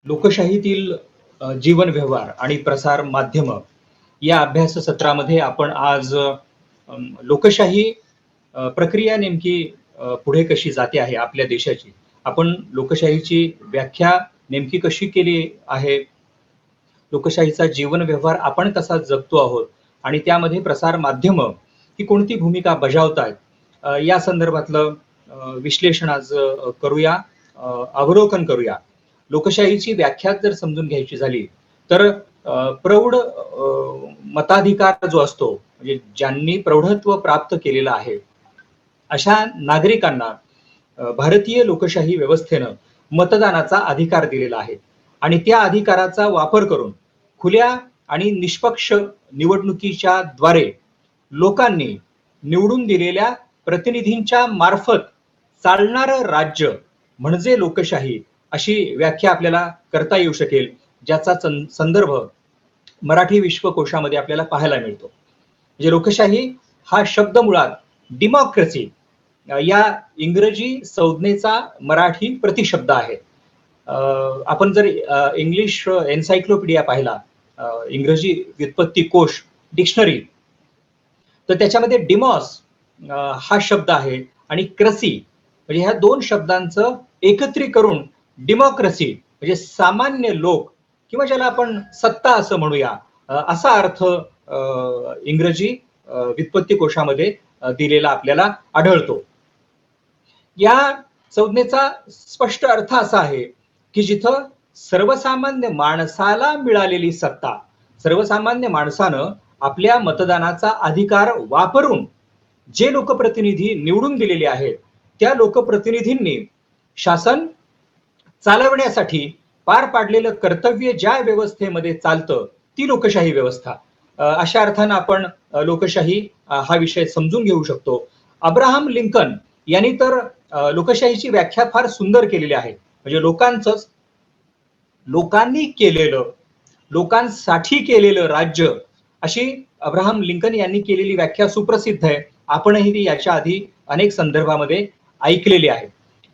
लोकशाहीतील जीवन व्यवहार आणि प्रसार माध्यम या अभ्यास सत्रामध्ये आपण आज लोकशाही प्रक्रिया नेमकी पुढे कशी जाते आहे आपल्या देशाची, आपण लोकशाहीची व्याख्या नेमकी कशी केली आहे, लोकशाहीचा जीवन व्यवहार आपण कसा जगतो आहोत आणि त्यामध्ये प्रसार माध्यम ही कोणती भूमिका बजावतात, या संदर्भातलं विश्लेषण आज करूया, अवलोकन करूया. लोकशाहीची व्याख्या जर समजून घ्यायची झाली तर प्रौढ मताधिकार जो असतो, म्हणजे ज्यांनी प्रौढत्व प्राप्त केलेलं आहे अशा नागरिकांना भारतीय लोकशाही व्यवस्थेनं मतदानाचा अधिकार दिलेला आहे आणि त्या अधिकाराचा वापर करून खुल्या आणि निष्पक्ष निवडणुकीच्या द्वारे लोकांनी निवडून दिलेल्या प्रतिनिधींच्या मार्फत चालणारं राज्य म्हणजे लोकशाही अशी व्याख्या आपल्याला करता येऊ शकेल, ज्याचा संदर्भ मराठी विश्वकोशामध्ये आपल्याला पाहायला मिळतो. म्हणजे लोकशाही हा शब्द मुळात डेमोक्रेसी या इंग्रजी संज्ञेचा मराठी प्रतिशब्द आहे. आपण जर इंग्लिश एन्सायक्लोपीडिया पाहिला, इंग्रजी व्युत्पत्ती कोश डिक्शनरी, तर त्याच्यामध्ये डिमॉस हा शब्द आहे आणि क्रसी म्हणजे ह्या दोन शब्दांचं एकत्रीकरण डेमोक्रेसी म्हणजे सामान्य लोक किंवा ज्याला आपण सत्ता असं म्हणूया, असा अर्थ इंग्रजी व्युत्पत्ती कोशामध्ये दिलेला आपल्याला आढळतो. या संज्ञेचा स्पष्ट अर्थ असा आहे की जिथं सर्वसामान्य माणसाला मिळालेली सत्ता, सर्वसामान्य माणसानं आपल्या मतदानाचा अधिकार वापरून जे लोकप्रतिनिधी निवडून दिलेले आहेत त्या लोकप्रतिनिधींनी शासन चालवण्यासाठी पार पाडलेलं कर्तव्य ज्या व्यवस्थेमध्ये चालतं ती लोकशाही व्यवस्था. अशा अर्थानं आपण लोकशाही हा विषय समजून घेऊ शकतो. अब्राहम लिंकन यांनी तर लोकशाहीची व्याख्या फार सुंदर केलेली आहे. म्हणजे लोकांनी केलेलं, लोकांसाठी केलेलं राज्य, अशी अब्राहम लिंकन यांनी केलेली व्याख्या सुप्रसिद्ध आहे. आपणही ती याच्या आधी अनेक संदर्भामध्ये ऐकलेली आहे.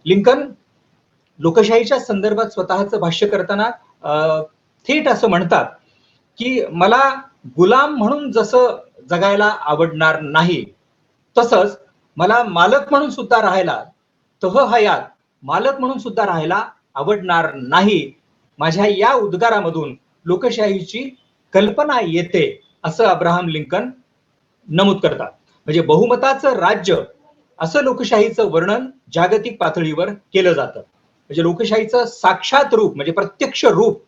लिंकन लोकशाहीच्या संदर्भात स्वतःचं भाष्य करताना थेट असं म्हणतात की मला गुलाम म्हणून जसं जगायला आवडणार नाही, तसंच मला मालक म्हणून सुद्धा राहायला, हयात मालक म्हणून सुद्धा राहायला आवडणार नाही. माझ्या या उद्गारामधून लोकशाहीची कल्पना येते असं अब्राहम लिंकन नमूद करतात. म्हणजे बहुमताचं राज्य असं लोकशाहीचं वर्णन जागतिक पातळीवर केलं जातं. म्हणजे लोकशाहीचं साक्षात रूप म्हणजे प्रत्यक्ष रूप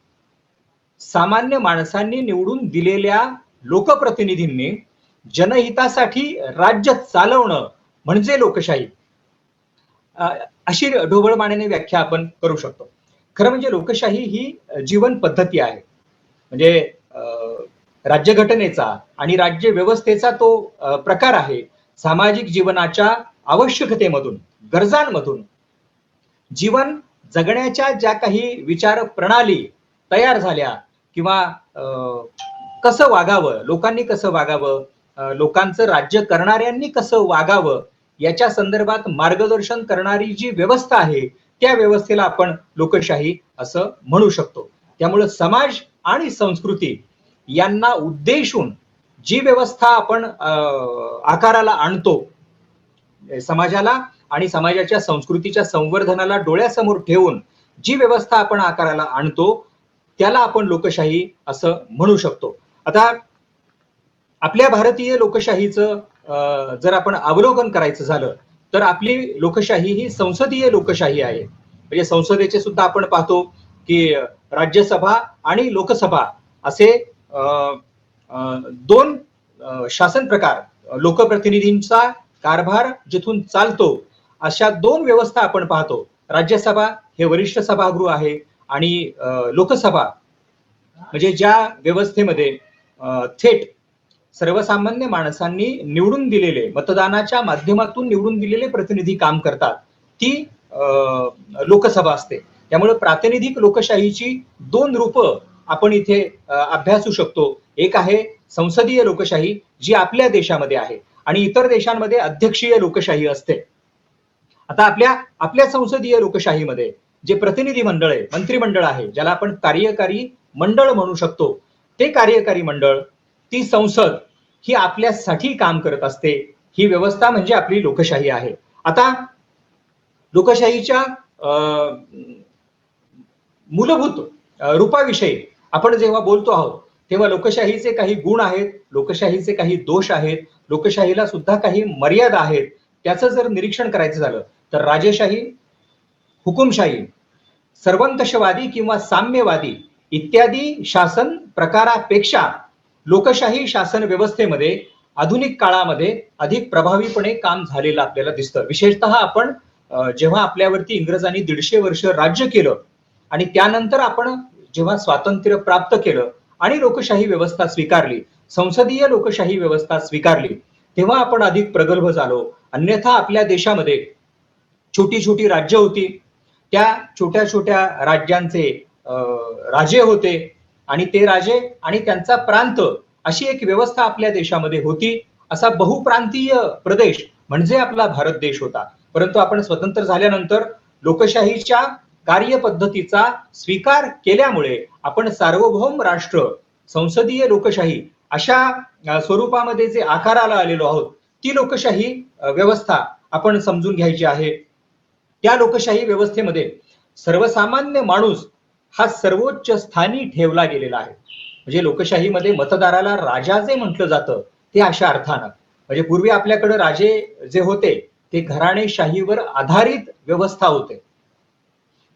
सामान्य माणसांनी निवडून दिलेल्या लोकप्रतिनिधींनी जनहितासाठी राज्य चालवणं म्हणजे लोकशाही, अशी ढोबळमानेने व्याख्या आपण करू शकतो. खरं म्हणजे लोकशाही ही जीवन पद्धती आहे. म्हणजे राज्यघटनेचा आणि राज्य व्यवस्थेचा तो प्रकार आहे. सामाजिक जीवनाच्या आवश्यकतेमधून, गरजांमधून जीवन जगण्याच्या ज्या काही विचार प्रणाली तयार झाल्या किंवा कसं वागावं, लोकांनी कसं वागावं, लोकांचं राज्य करणाऱ्यांनी कसं वागावं याच्या संदर्भात मार्गदर्शन करणारी जी व्यवस्था आहे त्या व्यवस्थेला आपण लोकशाही असं म्हणू शकतो. त्यामुळे समाज आणि संस्कृती यांना उद्देशून जी व्यवस्था आपण आकाराला आणतो, समाजाला आणि समाजाच्या संस्कृतीच्या संवर्धनाला डोळ्यासमोर ठेवून जी व्यवस्था आपण आकाराला आणतो त्याला आपण लोकशाही असं म्हणू शकतो. आता आपल्या भारतीय लोकशाहीचं जर आपण अवलोकन करायचं झालं तर आपली लोकशाही ही संसदीय लोकशाही आहे. म्हणजे संसदेचे सुद्धा आपण पाहतो की राज्यसभा आणि लोकसभा असे दोन शासन प्रकार, लोकप्रतिनिधींचा कारभार जिथून चालतो अशा दोन व्यवस्था आपण पाहतो. राज्यसभा हे वरिष्ठ सभागृह आहे आणि लोकसभा म्हणजे ज्या व्यवस्थेमध्ये थेट सर्वसामान्य माणसांनी निवडून दिलेले, मतदानाच्या माध्यमातून निवडून दिलेले प्रतिनिधी काम करतात, ती लोकसभा असते. त्यामुळे प्रातिनिधिक लोकशाहीची दोन रूप आपण इथे अभ्यासू शकतो. एक आहे संसदीय लोकशाही जी आपल्या देशामध्ये आहे आणि इतर देशांमध्ये अध्यक्षीय लोकशाही असते. आता आपल्या संसदीय लोकशाहीमध्ये जे प्रतिनिधी मंडळ आहे, मंत्रिमंडळ आहे, ज्याला आपण कार्यकारी मंडळ म्हणू शकतो, ते कार्यकारी मंडळ, ती संसद ही आपल्यासाठी काम करत असते. ही व्यवस्था म्हणजे आपली लोकशाही आहे. आता लोकशाहीच्या मूलभूत रूपाविषयी आपण जेव्हा बोलतो आहोत, तेव्हा लोकशाहीचे काही गुण आहेत, लोकशाहीचे काही दोष आहेत, लोकशाहीला सुद्धा काही मर्यादा आहेत. त्याचं जर निरीक्षण करायचं झालं तर राजेशाही, हुकुमशाही, सर्वंकषवादी किंवा साम्यवादी इत्यादी शासन प्रकारापेक्षा लोकशाही शासन व्यवस्थेमध्ये आधुनिक काळामध्ये अधिक प्रभावीपणे काम झालेलं आपल्याला दिसतं. विशेषतः आपण जेव्हा आपल्यावरती इंग्रजांनी 150 वर्ष राज्य केलं आणि त्यानंतर आपण जेव्हा स्वातंत्र्य प्राप्त केलं आणि लोकशाही व्यवस्था स्वीकारली, संसदीय लोकशाही व्यवस्था स्वीकारली, तेव्हा आपण अधिक प्रगल्भ झालो. अन्यथा आपल्या देशामध्ये छोटी छोटी राज्य होती, त्या छोट्या छोट्या राज्यांचे राजे होते आणि ते राजे आणि त्यांचा प्रांत अशी एक व्यवस्था आपल्या देशामध्ये होती. असा बहुप्रांतीय प्रदेश म्हणजे आपला भारत देश होता. परंतु आपण स्वतंत्र झाल्यानंतर लोकशाहीच्या कार्यपद्धतीचा स्वीकार केल्यामुळे आपण सार्वभौम राष्ट्र, संसदीय लोकशाही अशा स्वरूपामध्ये जे आकाराला आलेलो आहोत, ती लोकशाही व्यवस्था आपण समजून घ्यायची आहे. त्या लोकशाही व्यवस्थेमध्ये सर्वसामान्य माणूस हा सर्वोच्च स्थानी ठेवला गेलेला आहे. म्हणजे लोकशाहीमध्ये मतदाराला राजा जे म्हटलं जातं ते अशा अर्थानं, म्हणजे पूर्वी आपल्याकडे राजे जे होते ते घराणेशाहीवर आधारित व्यवस्था होते.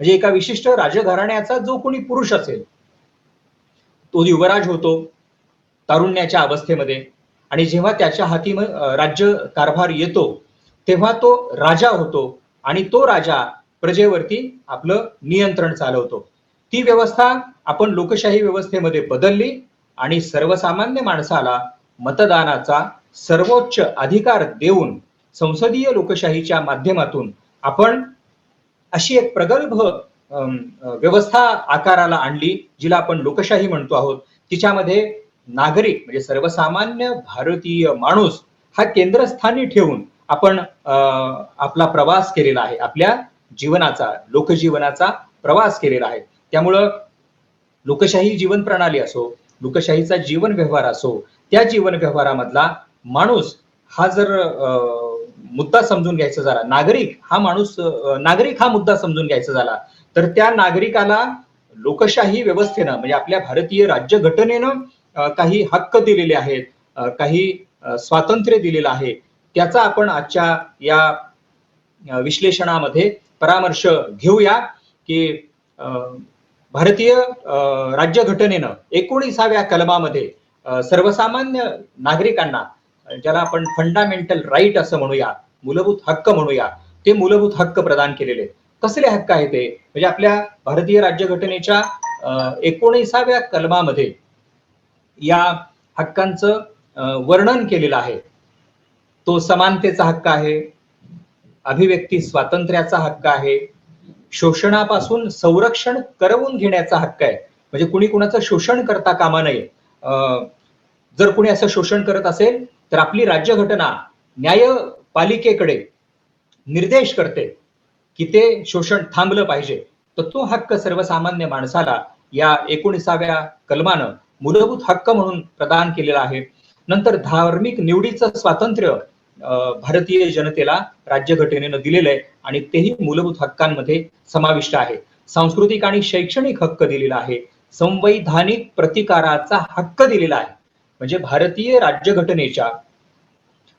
म्हणजे एका विशिष्ट राजघराण्याचा जो कोणी पुरुष असेल तो युवराज होतो तारुण्याच्या अवस्थेमध्ये, आणि जेव्हा त्याच्या हाती राज्य कारभार येतो तेव्हा तो राजा होतो आणि तो राजा प्रजेवरती आपलं नियंत्रण चालवतो. ती व्यवस्था आपण लोकशाही व्यवस्थेमध्ये बदलली आणि सर्वसामान्य माणसाला मतदानाचा सर्वोच्च अधिकार देऊन संसदीय लोकशाहीच्या माध्यमातून आपण अशी एक प्रगल्भ व्यवस्था आकाराला आणली, जिला आपण लोकशाही म्हणतो आहोत. तिच्यामध्ये नागरिक म्हणजे सर्वसामान्य भारतीय माणूस हा केंद्रस्थानी ठेवून आपण आपला प्रवास केलेला आहे, आपल्या जीवनाचा, लोकजीवनाचा प्रवास केलेला आहे. त्यामुळं लोकशाही जीवन प्रणाली असो, लोकशाहीचा जीवन व्यवहार असो, त्या जीवन व्यवहारामधला माणूस हा जर मुद्दा समजून घ्यायचा झाला, नागरिक हा मुद्दा समजून घ्यायचा झाला, तर त्या नागरिकाला लोकशाही व्यवस्थेनं म्हणजे आपल्या भारतीय राज्यघटनेनं काही हक्क दिलेले आहेत, काही स्वातंत्र्य दिलेलं आहे. त्याचा आपण आजच्या या विश्लेषणामध्ये परामर्श घेऊया की भारतीय राज्यघटनेनं 19व्या कलमामध्ये सर्वसामान्य नागरिकांना, ज्याला आपण फंडामेंटल राईट असं म्हणूया, मूलभूत हक्क म्हणूया, ते मूलभूत हक्क प्रदान केलेले. कसले हक्क आहे ते? म्हणजे आपल्या भारतीय राज्यघटनेच्या 19व्या कलमामध्ये या हक्कांचं वर्णन केलेलं आहे. तो समानतेचा हक्क आहे, अभिव्यक्ती स्वातंत्र्याचा हक्क आहे, शोषणापासून संरक्षण करवून घेण्याचा हक्क आहे, म्हणजे कुणी कुणाचं शोषण करता कामा नये. जर कुणी असं शोषण करत असेल तर आपली राज्यघटना न्यायपालिकेकडे निर्देश करते की ते शोषण थांबलं पाहिजे. तर तो हक्क सर्वसामान्य माणसाला या 19व्या कलमानं मूलभूत हक्क म्हणून प्रदान केलेला आहे. नंतर धार्मिक निवडीचं स्वातंत्र्य भारतीय जनतेला राज्यघटनेनं दिलेलं आहे आणि तेही मूलभूत हक्कांमध्ये समाविष्ट आहे. सांस्कृतिक आणि शैक्षणिक हक्क दिलेला आहे, संवैधानिक प्रतिकाराचा हक्क दिलेला आहे. म्हणजे भारतीय राज्यघटनेच्या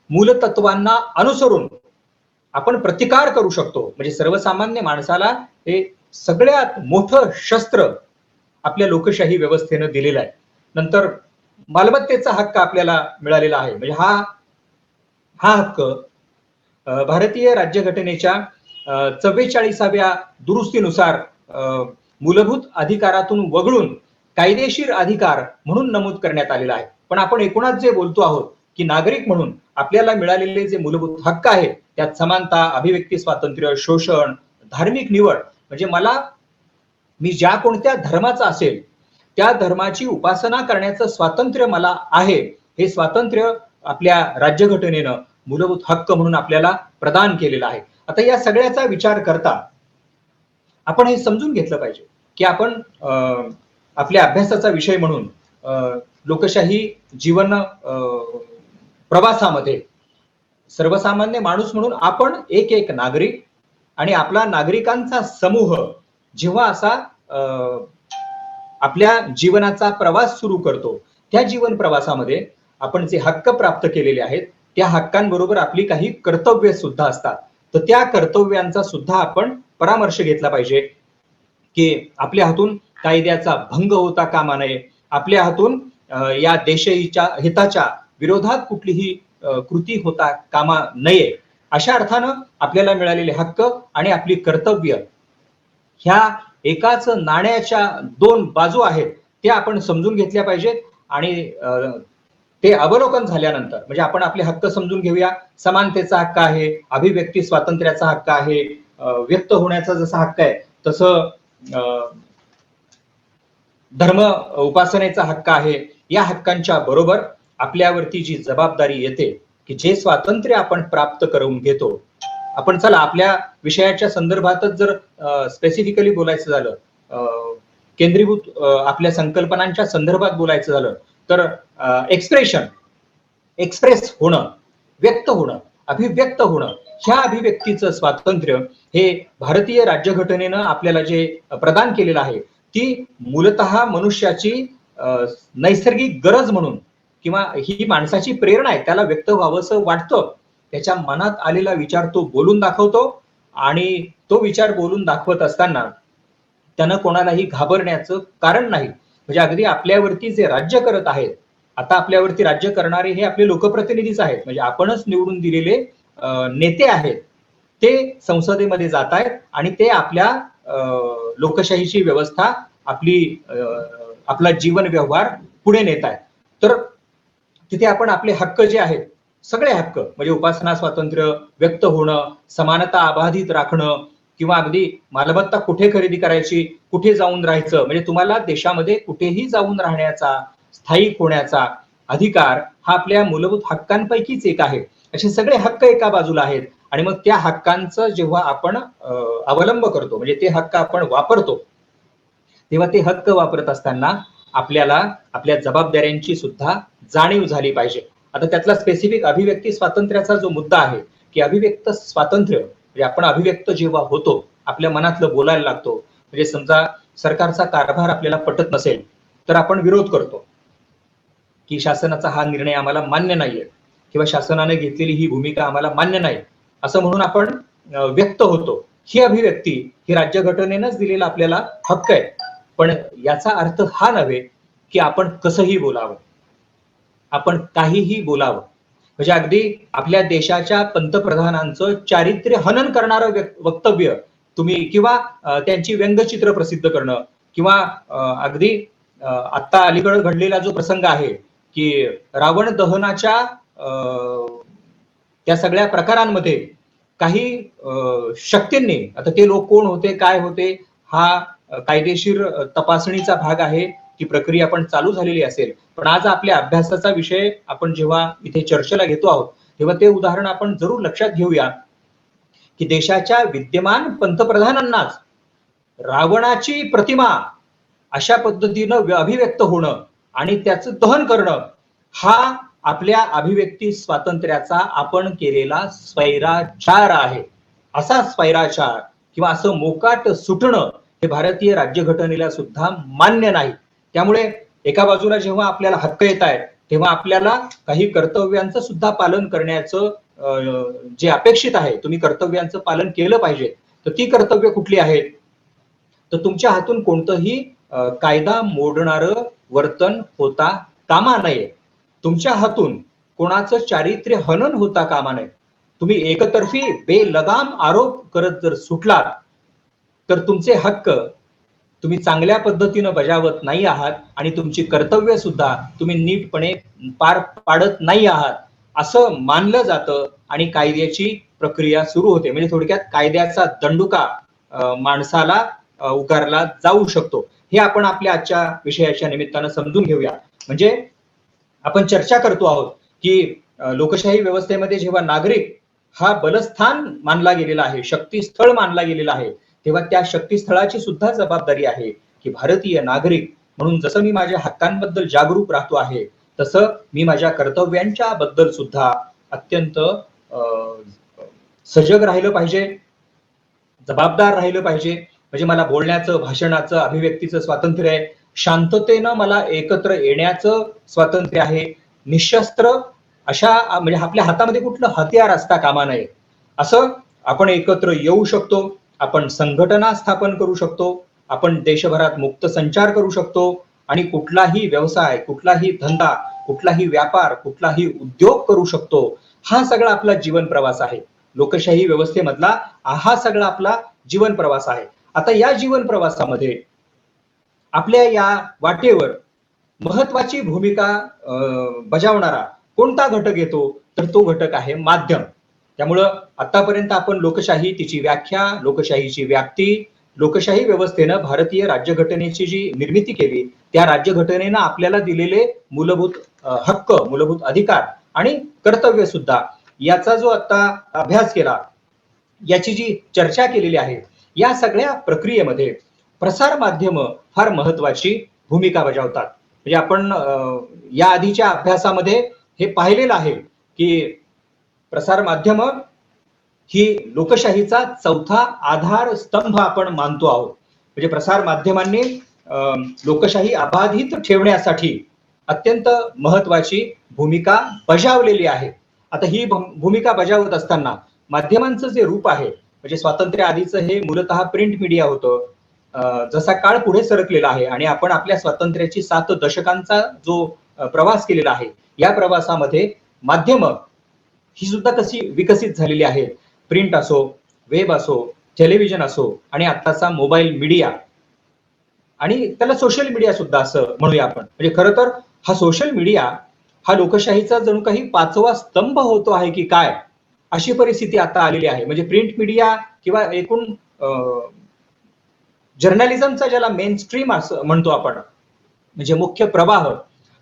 मूलतत्वांना अनुसरून आपण प्रतिकार करू शकतो. म्हणजे सर्वसामान्य माणसाला हे सगळ्यात मोठं शस्त्र आपल्या लोकशाही व्यवस्थेनं दिलेलं आहे. नंतर मालमत्तेचा हक्क आपल्याला मिळालेला आहे. म्हणजे हा हक्क भारतीय राज्यघटनेच्या 44व्या दुरुस्तीनुसार मूलभूत अधिकारातून वगळून कायदेशीर अधिकार म्हणून नमूद करण्यात आलेला आहे. पण आपण एकूणच जे बोलतो आहोत की नागरिक म्हणून आपल्याला मिळालेले जे मूलभूत हक्क आहेत त्यात समानता, अभिव्यक्ती स्वातंत्र्य, शोषण, धार्मिक निवड, म्हणजे मी ज्या कोणत्या धर्माचा असेल त्या धर्माची उपासना करण्याचं स्वातंत्र्य मला आहे, हे स्वातंत्र्य आपल्या राज्यघटनेनं मूलभूत हक्क म्हणून आपल्याला प्रदान केलेला आहे. आता या सगळ्याचा विचार करता आपण हे समजून घेतलं पाहिजे की आपण आपल्या अभ्यासाचा विषय म्हणून लोकशाही जीवन प्रवासामध्ये सर्वसामान्य माणूस म्हणून आपण एक एक नागरिक आणि आपला नागरिकांचा समूह जेव्हा असा आपल्या जीवनाचा प्रवास सुरू करतो, त्या जीवन प्रवासामध्ये आपण जे हक्क प्राप्त केलेले आहेत त्या हक्कांबरोबर आपली काही कर्तव्य सुद्धा असतात. तर त्या कर्तव्यांचा सुद्धा आपण परामर्श घेतला पाहिजे की आपल्या हातून कायद्याचा भंग होता कामा नये, आपल्या हातून या देशाच्या हिताच्या विरोधात कुठलीही कृती होता कामा नये. अशा अर्थानं आपल्याला मिळालेले हक्क आणि आपली कर्तव्य ह्या एकाच नाण्याच्या दोन बाजू आहेत, त्या आपण समजून घेतल्या पाहिजेत. आणि ते अवलोकन झाल्यानंतर म्हणजे आपण आपले हक्क समजून घेऊया. समानतेचा हक्क आहे, अभिव्यक्ती स्वातंत्र्याचा हक्क आहे, व्यक्त होण्याचा जसा हक्क आहे तसं धर्म उपासनेचा हक्क आहे. या हक्कांच्या बरोबर आपल्यावरती जी जबाबदारी येते की जे स्वातंत्र्य आपण प्राप्त करून घेतो, आपण चला आपल्या विषयाच्या संदर्भातच जर स्पेसिफिकली बोलायचं झालं, केंद्रीभूत आपल्या संकल्पनांच्या संदर्भात बोलायचं झालं तर एक्सप्रेस होणं, व्यक्त होणं, अभिव्यक्त होणं, ह्या अभिव्यक्तीचं स्वातंत्र्य हे भारतीय राज्यघटनेनं आपल्याला जे प्रदान केलेलं आहे ती मूलतः मनुष्याची नैसर्गिक गरज म्हणून किंवा ही माणसाची प्रेरणा आहे, त्याला व्यक्त व्हावंसं वाटतं, त्याच्या मनात आलेला विचार तो बोलून दाखवतो आणि तो विचार बोलून दाखवत असताना त्यानं कोणालाही घाबरण्याचं कारण नाही. म्हणजे अगदी आपल्यावरती जे राज्य करत आहेत, आता आपल्यावरती राज्य करणारे हे आपले लोकप्रतिनिधीच आहेत, म्हणजे आपणच निवडून दिलेले नेते आहेत, ते संसदेमध्ये जात आहेत आणि ते आपल्या लोकशाहीची व्यवस्था आपला जीवन व्यवहार पुढे नेत आहेत. तर तिथे आपण आपले हक्क जे आहेत, सगळे हक्क म्हणजे उपासना स्वातंत्र्य, व्यक्त होणं, समानता अबाधित राखणं किंवा अगदी मालमत्ता कुठे खरेदी करायची, कुठे जाऊन राहायचं, म्हणजे तुम्हाला देशामध्ये कुठेही जाऊन राहण्याचा, स्थायिक होण्याचा अधिकार हा आपल्या मूलभूत हक्कांपैकीच एक आहे. असे सगळे हक्क एका बाजूला आहेत आणि मग त्या हक्कांचं जेव्हा आपण अवलंब करतो म्हणजे ते हक्क आपण वापरतो, तेव्हा ते हक्क वापरत असताना आपल्याला आपल्या जबाबदाऱ्यांची सुद्धा जाणीव झाली पाहिजे. आता त्यातला स्पेसिफिक अभिव्यक्ती स्वातंत्र्याचा जो मुद्दा आहे की अभिव्यक्त स्वातंत्र्य म्हणजे आपण अभिव्यक्त जेव्हा होतो, आपल्या मनातलं बोलायला लागतो, म्हणजे समजा सरकारचा कारभार आपल्याला पटत नसेल तर आपण विरोध करतो की शासनाचा हा निर्णय आम्हाला मान्य नाहीये किंवा शासनाने घेतलेली ही भूमिका आम्हाला मान्य नाही, असं म्हणून आपण व्यक्त होतो. ही अभिव्यक्ती ही राज्यघटनेनंच दिलेला आपल्याला हक्क आहे. पण याचा अर्थ हा नव्हे की आपण कसंही बोलावं, आपण काहीही बोलावं. म्हणजे अगदी आपल्या देशाच्या पंतप्रधानांचं चारित्र्य हनन करणारं वक्तव्य तुम्ही किंवा त्यांची व्यंगचित्र प्रसिद्ध करणं किंवा अगदी आता अलीकडे घडलेला जो प्रसंग आहे की रावण दहनाच्या त्या सगळ्या प्रकारांमध्ये काही शक्तींनी, आता ते लोक कोण होते, काय होते, हा कायदेशीर तपासणीचा भाग आहे, ती प्रक्रिया पण चालू झालेली असेल. पण आज आपल्या अभ्यासाचा विषय आपण जेव्हा इथे चर्चेला घेतो आहोत तेव्हा ते उदाहरण आपण जरूर लक्षात घेऊया की देशाच्या विद्यमान पंतप्रधानांनाच रावणाची प्रतिमा अशा पद्धतीनं अभिव्यक्त होणं आणि त्याचं दहन करणं हा आपल्या अभिव्यक्ती स्वातंत्र्याचा आपण केलेला स्वैराचार आहे. असा स्वैराचार किंवा असं मोकाट सुटणं हे भारतीय राज्यघटनेला सुद्धा मान्य नाही. त्यामुळे एका बाजूला जेव्हा आपल्याला हक्क येत आहेत तेव्हा आपल्याला काही कर्तव्यांचं सुद्धा पालन करण्याचं जे अपेक्षित आहे, तुम्ही कर्तव्यांचं पालन केलं पाहिजे. तर ती कर्तव्य कुठली आहेत, तर तुमच्या हातून कोणतंही कायदा मोडणारं वर्तन होता कामा नये, तुमच्या हातून कोणाचं चारित्र्य हनन होता कामा नये. तुम्ही एकतर्फी बेलगाम आरोप करत जर सुटलात तर तुमचे हक्क तुम्ही चांगल्या पद्धतीनं बजावत नाही आहात आणि तुमची कर्तव्य सुद्धा तुम्ही नीटपणे पार पाडत नाही आहात असं मानलं जातं आणि कायद्याची प्रक्रिया सुरू होते. म्हणजे थोडक्यात कायद्याचा दंडुका माणसाला उगारला जाऊ शकतो. हे आपण आपल्या आजच्या विषयाच्या निमित्तानं समजून घेऊया. म्हणजे आपण चर्चा करतो आहोत की लोकशाही व्यवस्थेमध्ये जेव्हा नागरिक हा बलस्थान मानला गेलेला आहे, शक्तीस्थळ मानला गेलेला आहे, तेव्हा त्या शक्तीस्थळाची सुद्धा जबाबदारी आहे की भारतीय नागरिक म्हणून जसं मी माझ्या हक्कांबद्दल जागरूक राहतो आहे, तसं मी माझ्या कर्तव्यांच्या बद्दल सुद्धा अत्यंत सजग राहिलं पाहिजे, जबाबदार राहिलं पाहिजे. म्हणजे मला बोलण्याचं, भाषणाचं, अभिव्यक्तीचं स्वातंत्र्य आहे. शांततेनं मला एकत्र येण्याचं स्वातंत्र्य आहे. निशस्त्र अशा म्हणजे आपल्या हातामध्ये कुठलं हत्यार असता कामा नये. असं आपण एकत्र येऊ शकतो. आपण संघटना स्थापन करू शकतो. आपण देशभरात मुक्त संचार करू शकतो आणि कुठलाही व्यवसाय, कुठलाही धंदा, कुठलाही व्यापार, कुठलाही उद्योग करू शकतो. हा सगळा आपला जीवन प्रवास आहे. लोकशाही व्यवस्थेमधला हा सगळा आपला जीवन प्रवास आहे. आता या जीवन प्रवासामध्ये आपल्या या वाटेवर महत्वाची भूमिका बजावणारा कोणता घटक येतो, तर तो घटक आहे माध्यम. त्यामुळं आतापर्यंत आपण लोकशाही, तिची व्याख्या, लोकशाहीची व्याप्ती, लोकशाही व्यवस्थेनं भारतीय राज्यघटनेची जी निर्मिती केली, त्या राज्यघटनेनं आपल्याला दिलेले मूलभूत हक्क, मूलभूत अधिकार आणि कर्तव्य सुद्धा याचा जो आता अभ्यास केला, याची जी चर्चा केलेली आहे, या सगळ्या प्रक्रियेमध्ये प्रसार माध्यम फार महत्वाची भूमिका बजावतात. म्हणजे आपण या आधीच्या अभ्यासामध्ये हे पाहिलेलं आहे की प्रसार माध्यम ही लोकशाहीचा चौथा आधार स्तंभ आपण मानतो आहोत. म्हणजे प्रसार माध्यमांनी लोकशाही अबाधित ठेवण्यासाठी अत्यंत महत्वाची भूमिका बजावलेली आहे. आता ही भूमिका बजावत असताना माध्यमांचं जे रूप आहे, म्हणजे स्वातंत्र्य आधीचं हे मूलतः प्रिंट मीडिया होतं. जसा काळ पुढे सरकलेला आहे आणि आपण आपल्या स्वातंत्र्याची 7 दशकांचा जो प्रवास केलेला आहे, या प्रवासामध्ये माध्यम ही सुद्धा कशी विकसित झालेली आहे. प्रिंट असो, वेब असो, टेलिव्हिजन असो आणि आत्ताचा मोबाईल मीडिया आणि त्याला सोशल मीडिया सुद्धा असं म्हणूया आपण. म्हणजे खरं तर हा सोशल मीडिया हा लोकशाहीचा जणू काही 5वा स्तंभ होतो आहे की काय, अशी परिस्थिती आता आलेली आहे. म्हणजे प्रिंट मीडिया किंवा एकूण जर्नलिझमचा ज्याला मेन स्ट्रीम असं म्हणतो आपण, म्हणजे मुख्य प्रवाह,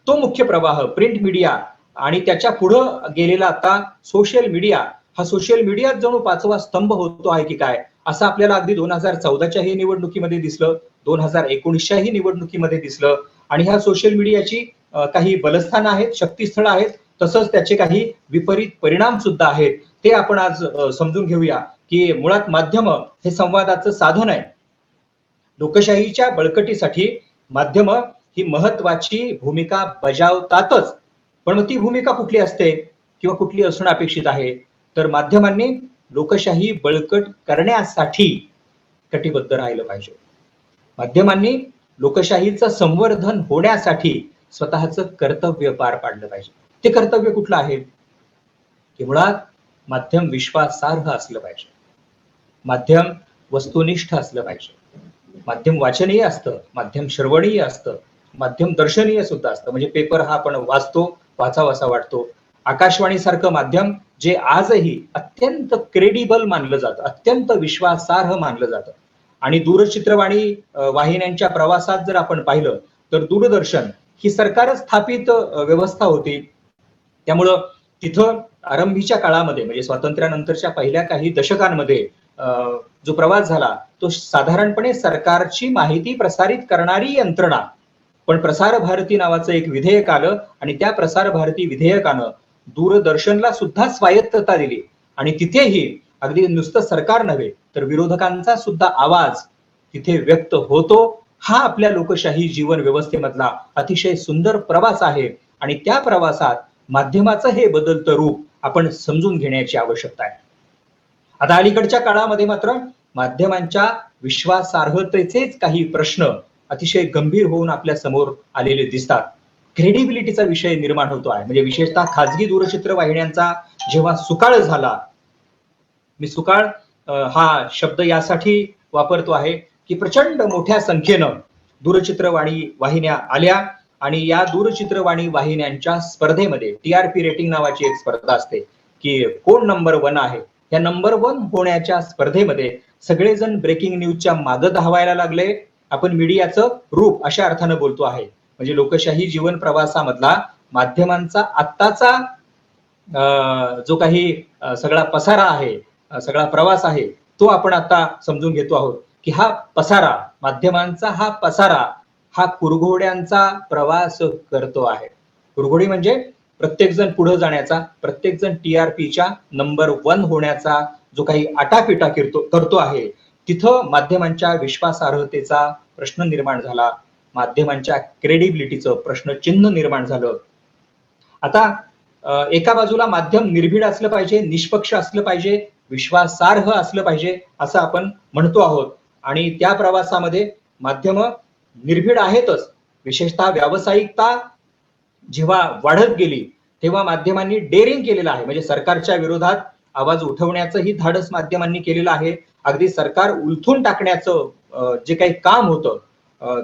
तो मुख्य प्रवाह प्रिंट मीडिया आणि त्याच्या पुढं गेलेला आता सोशल मीडिया, हा सोशल मीडिया जणू 5वा स्तंभ होतो आहे की काय, असं आपल्याला अगदी 2014च्याही निवडणुकीमध्ये दिसलं, 2019च्याही निवडणुकीमध्ये दिसलं. आणि ह्या सोशल मीडियाची काही बलस्थान आहेत, शक्तीस्थळ आहेत, तसंच त्याचे काही विपरीत परिणाम सुद्धा आहेत. ते आपण आज समजून घेऊया की मुळात माध्यम हे संवादाचं साधन आहे. लोकशाहीच्या बळकटीसाठी माध्यम ही महत्वाची भूमिका बजावतातच. पण मग ती भूमिका कुठली असते किंवा कुठली असणं अपेक्षित आहे, तर माध्यमांनी लोकशाही बळकट करण्यासाठी कटिबद्ध राहिलं पाहिजे. माध्यमांनी लोकशाहीचं संवर्धन होण्यासाठी स्वतःचं कर्तव्य पार पाडलं पाहिजे. ते कर्तव्य कुठलं आहे की मुळात माध्यम विश्वासार्ह असलं पाहिजे, माध्यम वस्तुनिष्ठ असलं पाहिजे, माध्यम वाचनीय असतं, माध्यम श्रवणीय असतं, माध्यम दर्शनीय सुद्धा असतं. म्हणजे पेपर हा आपण वाचतो, वाचावासा वाटतो. आकाशवाणी सारखं माध्यम जे आजही अत्यंत क्रेडिबल मानलं जातं, अत्यंत विश्वासार्ह मानलं जातं. आणि दूरचित्रवाणी वाहिन्यांच्या प्रवासात जर आपण पाहिलं तर दूरदर्शन ही सरकार स्थापित व्यवस्था होती. त्यामुळं तिथं आरंभीच्या काळामध्ये म्हणजे स्वातंत्र्यानंतरच्या पहिल्या काही दशकांमध्ये जो प्रवास झाला तो साधारणपणे सरकारची माहिती प्रसारित करणारी यंत्रणा. पण प्रसार भारती नावाचं एक विधेयक आलं आणि त्या प्रसार भारती विधेयकानं दूरदर्शनला सुद्धा स्वायत्तता दिली आणि तिथेही अगदी नुसतं सरकार नव्हे तर विरोधकांचा सुद्धा आवाज तिथे व्यक्त होतो. हा आपल्या लोकशाही जीवन व्यवस्थेमधला अतिशय सुंदर प्रवास आहे आणि त्या प्रवासात माध्यमाचं हे बदलतं रूप आपण समजून घेण्याची आवश्यकता आहे. आता अलीकडच्या काळामध्ये मात्र माध्यमांच्या विश्वासार्हतेचेच काही प्रश्न अतिशय गंभीर होऊन आपल्या समोर आलेले दिसतात. क्रेडिबिलिटीचा विषय निर्माण होतो आहे. म्हणजे विशेषतः खाजगी दूरचित्र वाहिन्यांचा जेव्हा सुकाळ झाला, मी सुकाळ हा शब्द यासाठी वापरतो आहे की प्रचंड मोठ्या संख्येनं दूरचित्रवाणी वाहिन्या आल्या आणि या दूरचित्रवाणी वाहिन्यांच्या स्पर्धेमध्ये टीआरपी रेटिंग नावाची एक स्पर्धा असते की कोण नंबर 1 आहे. या नंबर 1 होण्याच्या स्पर्धेमध्ये सगळेजण ब्रेकिंग न्यूजच्या मागे धावायला लागले. आपण मीडियाचं रूप अशा अर्थानं बोलतो आहे. म्हणजे लोकशाही जीवन प्रवासामधला माध्यमांचा आत्ताचा जो काही सगळा पसारा आहे, सगळा प्रवास आहे, तो आपण आता समजून घेतो आहोत. की हा पसारा, माध्यमांचा हा पसारा हा कुरघोड्यांचा प्रवास करतो आहे. कुरघोडी म्हणजे प्रत्येक जण पुढे जाण्याचा, प्रत्येक जण टीआरपीच्या नंबर 1 होण्याचा जो काही आटापिटा करतो आहे, तिथं माध्यमांच्या विश्वासार्हतेचा प्रश्न निर्माण झाला, माध्यमांच्या क्रेडिबिलिटीचं प्रश्नचिन्ह निर्माण झालं. आता एका बाजूला माध्यम निर्भीड असलं पाहिजे, निष्पक्ष असलं पाहिजे, विश्वासार्ह असलं पाहिजे असं आपण म्हणतो आहोत, आणि त्या प्रवासामध्ये माध्यम निर्भीड आहेतच. विशेषतः व्यावसायिकता जेव्हा वाढत गेली तेव्हा माध्यमांनी डेअरिंग केलेलं आहे, म्हणजे सरकारच्या विरोधात आवाज उठवण्याचंही धाडस माध्यमांनी केलेलं आहे. अगदी सरकार उलथून टाकण्याचं जे काही काम होतं,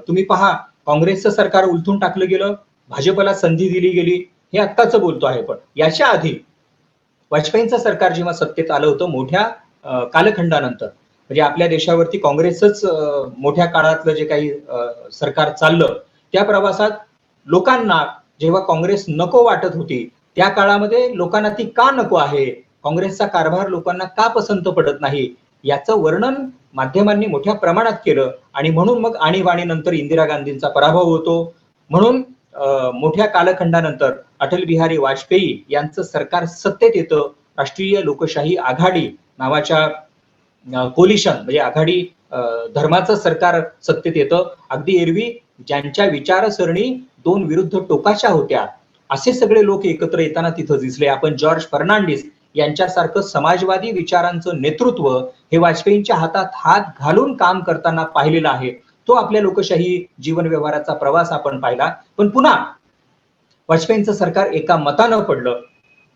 तुम्ही पहा, काँग्रेसचं सरकार उलथून टाकलं गेलं, भाजपला संधी दिली गेली, हे आत्ताच बोलतो आहे. पण याच्या आधी वाजपेयींचं सरकार जेव्हा सत्तेत आलं होतं मोठ्या कालखंडानंतर, म्हणजे आपल्या देशावरती काँग्रेसच मोठ्या काळातलं जे काही सरकार चाललं, त्या प्रवासात लोकांना जेव्हा काँग्रेस नको वाटत होती, त्या काळामध्ये लोकांना ती का नको आहे, काँग्रेसचा कारभार लोकांना का पसंत पडत नाही, याचं वर्णन माध्यमांनी मोठ्या प्रमाणात केलं. आणि म्हणून मग आणीबाणीनंतर इंदिरा गांधींचा पराभव होतो. म्हणून मोठ्या कालखंडानंतर अटल बिहारी वाजपेयी यांचं सरकार सत्तेत येतं. राष्ट्रीय लोकशाही आघाडी नावाच्या कोलिशन म्हणजे आघाडी धर्माचं सरकार सत्तेत येतं. अगदी एरवी ज्यांच्या विचारसरणी दोन विरुद्ध टोकाच्या होत्या, असे सगळे लोक एकत्र येताना तिथं दिसले. आपण जॉर्ज फर्नांडिस यांच्यासारखं समाजवादी विचारांचं नेतृत्व हे वाजपेयींच्या हातात हात घालून काम करताना पाहिलेलं आहे. तो आपल्या लोकशाही जीवन व्यवहाराचा प्रवास आपण पाहिला. पण पुन्हा वाजपेयींचं सरकार एका मतानं पडलं,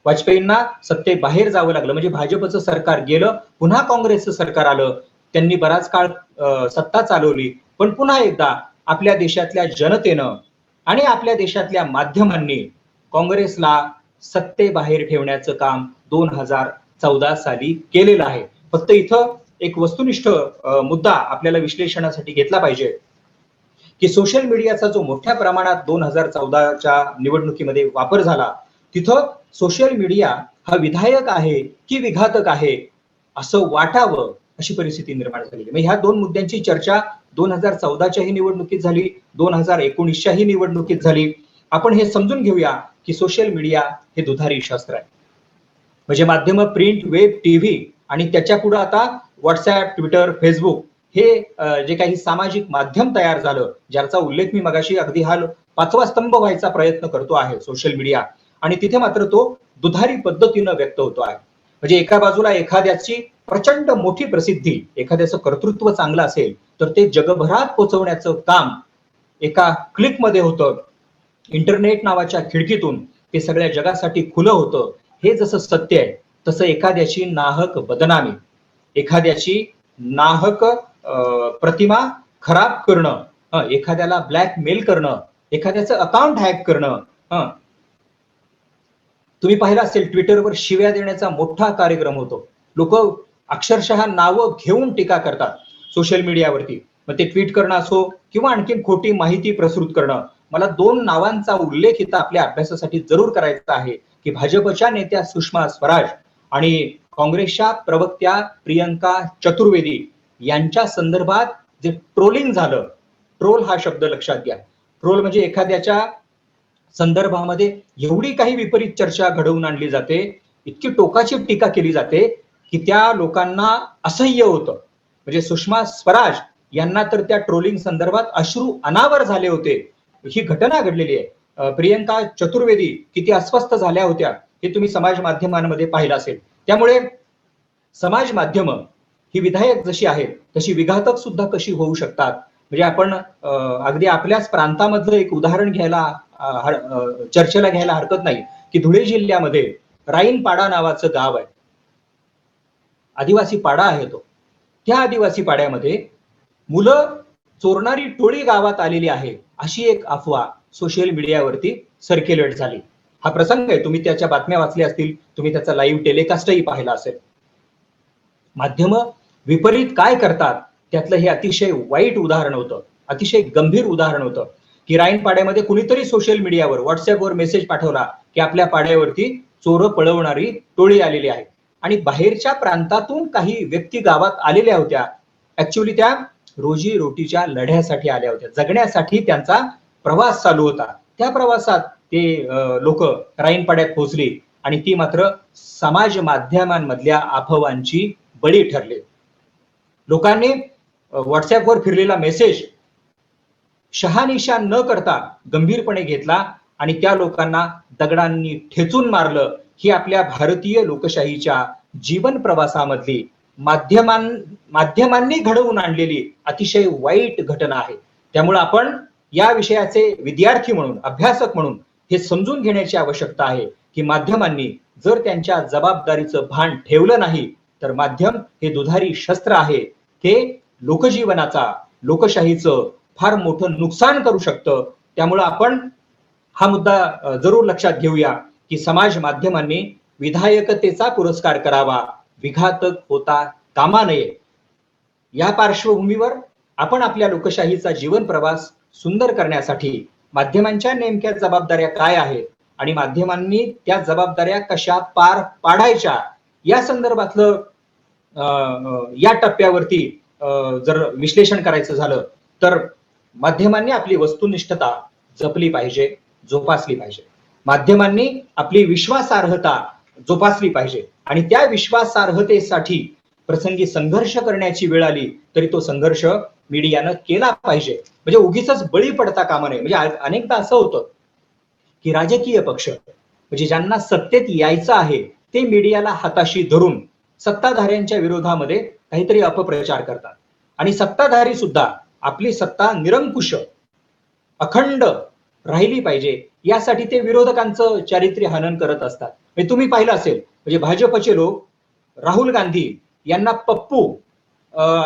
वाजपेयींना सत्तेबाहेर जावं लागलं, म्हणजे भाजपचं सरकार गेलं, पुन्हा काँग्रेसचं सरकार आलं. त्यांनी बराच काळ सत्ता चालवली, पण पुन्हा एकदा आपल्या देशातल्या जनतेनं आणि आपल्या देशातल्या माध्यमांनी काँग्रेसला सत्तेबाहेर ठेवण्याचं काम 2014 साली केलेलं आहे. फक्त इथं एक वस्तुनिष्ठ मुद्दा आपल्याला विश्लेषणासाठी घेतला पाहिजे की सोशल मीडियाचा जो मोठ्या प्रमाणात 2014च्या निवडणुकीमध्ये वापर झाला, तिथं सोशल मीडिया हा विधायक आहे की विघातक आहे असं वाटावं अशी परिस्थिती निर्माण झालेली. म्हणजे ह्या दोन मुद्द्यांची चर्चा 2014च्याही निवडणुकीत झाली, 2019च्याही निवडणुकीत झाली. आपण हे समजून घेऊया की सोशल मीडिया हे दुधारी शस्त्र आहे. म्हणजे माध्यम, प्रिंट, वेब, टीव्ही आणि त्याच्या पुढे आता व्हॉट्सअप, ट्विटर, फेसबुक हे जे काही सामाजिक माध्यम तयार झालं, ज्याचा उल्लेख मी मगाशी अगदी हा 5वा स्तंभ व्हायचा प्रयत्न करतो आहे सोशल मीडिया, आणि तिथे मात्र तो दुधारी पद्धतीनं व्यक्त होतो आहे. म्हणजे एका बाजूला एखाद्याची प्रचंड मोठी प्रसिद्धी, एखाद्याचं कर्तृत्व चांगलं असेल तर ते जगभरात पोहोचवण्याचं काम एका क्लिकमध्ये होतं. इंटरनेट नावाच्या खिडकीतून ते सगळ्या जगासाठी खुलं होतं. हे जसं सत्य आहे, तसं एखाद्याची नाहक बदनामी, एखाद्याची नाहक प्रतिमा खराब करणं, एखाद्याला ब्लॅकमेल करणं, एखाद्याचं अकाउंट हॅक करणं. तुम्ही पाहिलं असेल ट्विटरवर शिव्या देण्याचा मोठा कार्यक्रम होतो. लोक अक्षरशः नावं घेऊन टीका करतात सोशल मीडियावरती. मग ते ट्विट करणं असो किंवा आणखी खोटी माहिती प्रसृत करणं. मला 2 नावांचा उल्लेख इथं आपल्या अभ्यासासाठी जरूर करायचा आहे की भाजपच्या नेत्या सुषमा स्वराज आणि काँग्रेसच्या प्रवक्त्या प्रियंका चतुर्वेदी यांच्या संदर्भात जे ट्रोलिंग झालं, ट्रोल हा शब्द लक्षात घ्या. ट्रोल म्हणजे एखाद्याच्या संदर्भामध्ये एवढी काही विपरीत चर्चा घडवून आणली जाते, इतकी टोकाची टीका केली जाते की त्या लोकांना असह्य होतं. म्हणजे सुषमा स्वराज यांना तर त्या ट्रोलिंग संदर्भात अश्रू अनावर झाले होते. ही घटना घडलेली आहे. प्रियंका चतुर्वेदी किती अस्वस्थ झाल्या होत्या हे तुम्ही समाज माध्यमांमध्ये पाहिलं असेल. त्यामुळे समाज माध्यम ही विधायक जशी आहेत तशी विघातक सुद्धा कशी होऊ शकतात. म्हणजे आपण अगदी आपल्याच प्रांतामधलं एक उदाहरण घ्यायला चर्चेला घ्यायला हरकत नाही की धुळे जिल्ह्यामध्ये राईनपाडा नावाचं गाव आहे, आदिवासी पाडा आहे तो. त्या आदिवासी पाड्यामध्ये मुलं चोरणारी टोळी गावात आलेली आहे अशी एक अफवा सोशल मीडियावरती सर्क्युलेट झाली. हा प्रसंग आहे, तुम्ही त्याच्या बातम्या वाचल्या असतील, तुम्ही त्याचा लाईव्ह टेलिकास्टही पाहिला असेल. माध्यम विपरीत काय करतात त्यातलं हे अतिशय वाईट उदाहरण होतं, अतिशय गंभीर उदाहरण होतं की राईनपाड्यामध्ये कुणीतरी सोशल मीडियावर व्हॉट्सअपवर मेसेज पाठवला की आपल्या पाड्यावरती चोर पळवणारी टोळी आलेली आहे. आणि बाहेरच्या प्रांतातून काही व्यक्ती गावात आलेल्या होत्या. ऍक्च्युअली त्या रोजी रोटीच्या लढ्यासाठी आल्या होत्या, जगण्यासाठी त्यांचा प्रवास चालू होता. त्या प्रवासात ते लोक राईनपाड्यात पोहोचली आणि ती मात्र समाज माध्यमांमधल्या अफवांची बळी ठरले. लोकांनी व्हॉट्सअपवर फिरलेला मेसेज शहानिशा न करता गंभीरपणे घेतला आणि त्या लोकांना दगडांनी ठेचून मारलं. ही आपल्या भारतीय लोकशाहीच्या जीवन प्रवासामधली माध्यमांनी घडवून आणलेली अतिशय वाईट घटना आहे. त्यामुळे आपण या विषयाचे विद्यार्थी म्हणून, अभ्यासक म्हणून हे समजून घेण्याची आवश्यकता आहे की माध्यमांनी जर त्यांच्या जबाबदारीचं भान ठेवलं नाही तर माध्यम हे दुधारी शस्त्र आहे. ते लोकजीवनाचा, लोकशाहीचं फार मोठं नुकसान करू शकतं. त्यामुळे आपण हा मुद्दा जरूर लक्षात घेऊया की समाज माध्यमांनी विधायकतेचा पुरस्कार करावा, विघातक होता कामा नये. या पार्श्वभूमीवर आपण आपल्या लोकशाहीचा जीवन प्रवास सुंदर करण्यासाठी माध्यमांच्या नेमक्या जबाबदाऱ्या काय आहेत आणि माध्यमांनी त्या जबाबदाऱ्या कशा पार पाडायच्या या संदर्भातलं या टप्प्यावरती जर विश्लेषण करायचं झालं तर माध्यमांनी आपली वस्तुनिष्ठता जपली पाहिजे, जोपासली पाहिजे. माध्यमांनी आपली विश्वासार्हता जोपासली पाहिजे आणि त्या विश्वासार्हतेसाठी प्रसंगी संघर्ष करण्याची वेळ आली तरी तो संघर्ष मीडियानं केला पाहिजे. म्हणजे उगीच बळी पडता कामा नये. म्हणजे अनेकदा असं होतं की राजकीय पक्ष म्हणजे ज्यांना सत्तेत यायचं आहे ते मीडियाला हाताशी धरून सत्ताधाऱ्यांच्या विरोधामध्ये काहीतरी अपप्रचार करतात आणि सत्ताधारी सुद्धा आपली सत्ता निरंकुश, अखंड राहिली पाहिजे यासाठी ते विरोधकांचं चारित्र्य हनन करत असतात. म्हणजे तुम्ही पाहिलं असेल, म्हणजे भाजपचे लोक राहुल गांधी यांना पप्पू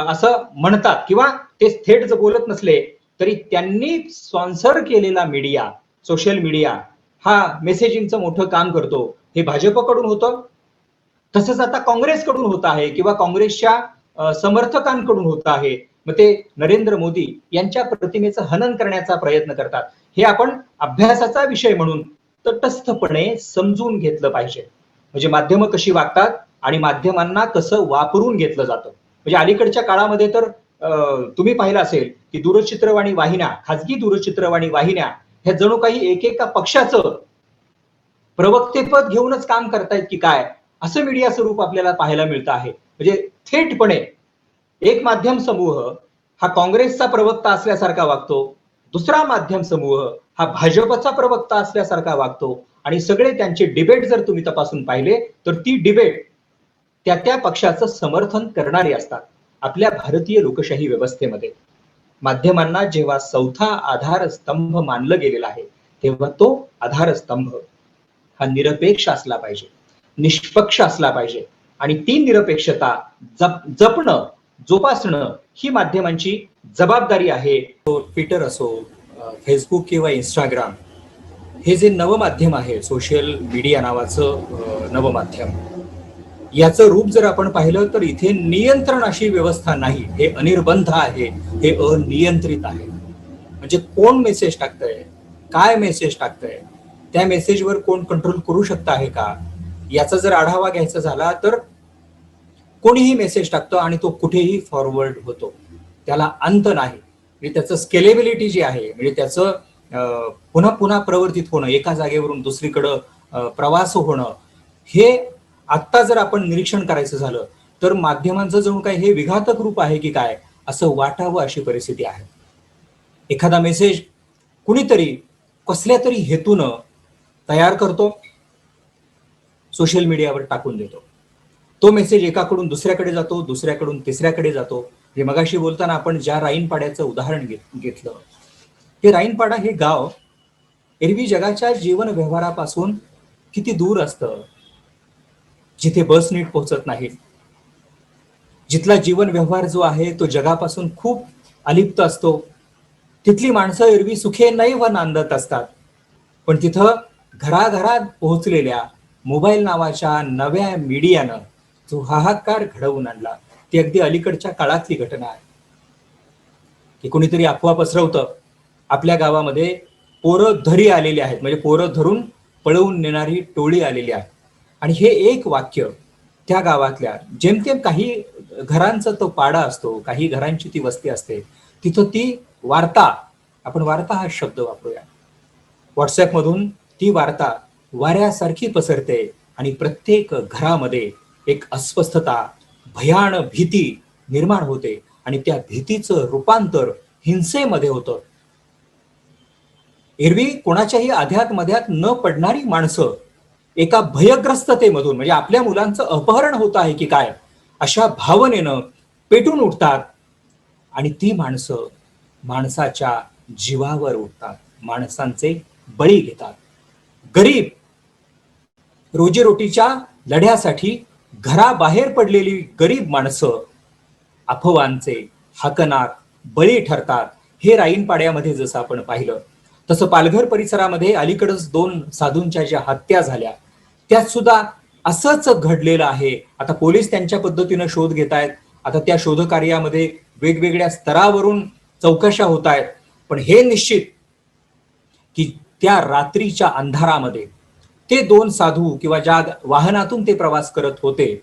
असं म्हणतात किंवा ते थेट जर बोलत नसले तरी त्यांनी स्पॉन्सर केलेला मीडिया, सोशल मीडिया हा मेसेजिंगचं मोठं काम करतो. हे भाजपकडून होतं, तसंच आता काँग्रेसकडून होत आहे किंवा काँग्रेसच्या समर्थकांकडून होत आहे. मग ते नरेंद्र मोदी यांच्या प्रतिमेचं हनन करण्याचा प्रयत्न करतात. हे आपण अभ्यासाचा विषय म्हणून तटस्थपणे समजून घेतलं पाहिजे. म्हणजे माध्यमं कशी वागतात आणि माध्यमांना कसं वापरून घेतलं जातं. म्हणजे अलीकडच्या काळामध्ये तर तुम्ही पाहिलं असेल की दूरचित्रवाणी वाहिन्या, खाजगी दूरचित्रवाणी वाहिन्या ह्या जणू काही एकेका पक्षाचं प्रवक्तेपद घेऊनच काम करतायत की काय, असं मीडिया स्वरूप आपल्याला पाहायला मिळतं आहे. म्हणजे थेटपणे एक माध्यम समूह हा काँग्रेसचा प्रवक्ता असल्यासारखा वागतो, दुसरा माध्यम समूह हा भाजपचा प्रवक्ता असल्यासारखा वागतो आणि सगळे त्यांचे डिबेट जर तुम्ही तपासून पाहिले तर ती डिबेट त्या पक्षाचं समर्थन करणारी असतात. आपल्या भारतीय लोकशाही व्यवस्थेमध्ये माध्यमांना जेव्हा चौथा आधारस्तंभ मानलं गेलेला आहे तेव्हा तो आधारस्तंभ हा निरपेक्ष असला पाहिजे, निष्पक्ष असला पाहिजे आणि ती निरपेक्षता जपणं, जोपासणं ही माध्यमांची जबाबदारी आहे. ट्विटर असो, फेसबुक किंवा इंस्टाग्राम हे जे नवमाध्यम आहे, सोशल मीडिया नावाचं नवमाध्यम, याचं रूप जर आपण पाहिलं तर इथे नियंत्रण अशी व्यवस्था नाही. हे अनिर्बंध आहे, हे अनियंत्रित आहे. म्हणजे कोण मेसेज टाकतंय, काय मेसेज टाकतंय, त्या मेसेजवर कोण कंट्रोल करू शकत आहे का, याचा जर आढावा घ्यायचा झाला तर कोणीही मेसेज टाकतो आणि तो कुठेही फॉरवर्ड होतो, त्याला अंत नाही. म्हणजे त्याचं स्केलेबिलिटी जी आहे, म्हणजे त्याचं पुन्हा पुन्हा प्रवर्तित होणं, एका जागेवरून दुसरीकडं प्रवास होणं, हे आत्ता जर आपण निरीक्षण करायचं झालं तर माध्यमांचं जणू काय हे विघातक रूप आहे की काय असं वाटावं अशी परिस्थिती आहे. एखादा मेसेज कुणीतरी कसल्या तरी हेतूनं तयार करतो, सोशल मीडियावर टाकून देतो. तो मेसेज एकाकडून दुसऱ्याकडे जातो, दुसऱ्याकडून तिसऱ्याकडे जातो. हे मगाशी बोलताना आपण ज्या राईनपाड्याचं उदाहरण घेतलं, हे राईनपाडा हे गाव एरवी जगाच्या जीवन व्यवहारापासून किती दूर असतं, जिथे बस नीट पोहोचत नाहीत, जिथला जीवन व्यवहार जो आहे तो जगापासून खूप अलिप्त असतो. तिथली माणसं एरवी सुखे नैव नांदत असतात. पण तिथं घराघरात पोहोचलेल्या मोबाईल नावाच्या नव्या मीडियानं जो हाहाकार घडवून आणला, ती अगदी अलीकडच्या काळातली घटना आहे. की कोणीतरी अफवा पसरवतं आपल्या गावामध्ये पोरं धरी आलेली आहेत, म्हणजे पोरं धरून पळवून नेणारी टोळी आलेली आहे. आणि हे एक वाक्य त्या गावातल्या जेमतेम काही घरांचा तो पाडा असतो, काही घरांची ती वस्ती असते, तिथं ती वार्ता, आपण वार्ता हा शब्द वापरूया, व्हॉट्सअपमधून ती वार्ता वाऱ्यासारखी पसरते आणि प्रत्येक घरामध्ये एक अस्वस्थता, भयान भीती निर्माण होते आणि त्या भीतीचं रूपांतर हिंसेमध्ये होतं. एरवी कोणाच्याही आध्यात मध्यात न पडणारी माणसं एका भयग्रस्ततेमधून, म्हणजे आपल्या मुलांचं अपहरण होत आहे की काय, अशा भावनेनं पेटून उठतात आणि ती माणसं माणसाच्या जीवावर उठतात, माणसांचे बळी घेतात. गरीब रोजीरोटीच्या लढ्यासाठी घराबाहेर पडलेली गरीब माणसं अफवांचे हाकनाक बळी ठरतात. हे राईनपाड्यामध्ये जसं आपण पाहिलं, तसं पालघर परिसरामध्ये अलीकडच 2 साधूंच्या ज्या हत्या झाल्या, त्यात सुद्धा असंच घडलेलं आहे. आता पोलीस त्यांच्या पद्धतीनं शोध घेत आहेत. आता त्या शोधकार्यामध्ये वेगवेगळ्या स्तरावरून चौकशा होत आहेत. पण हे निश्चित की त्या रात्रीच्या अंधारामध्ये ते 2 साधू किंवा ज्या वाहनातून ते प्रवास करत होते,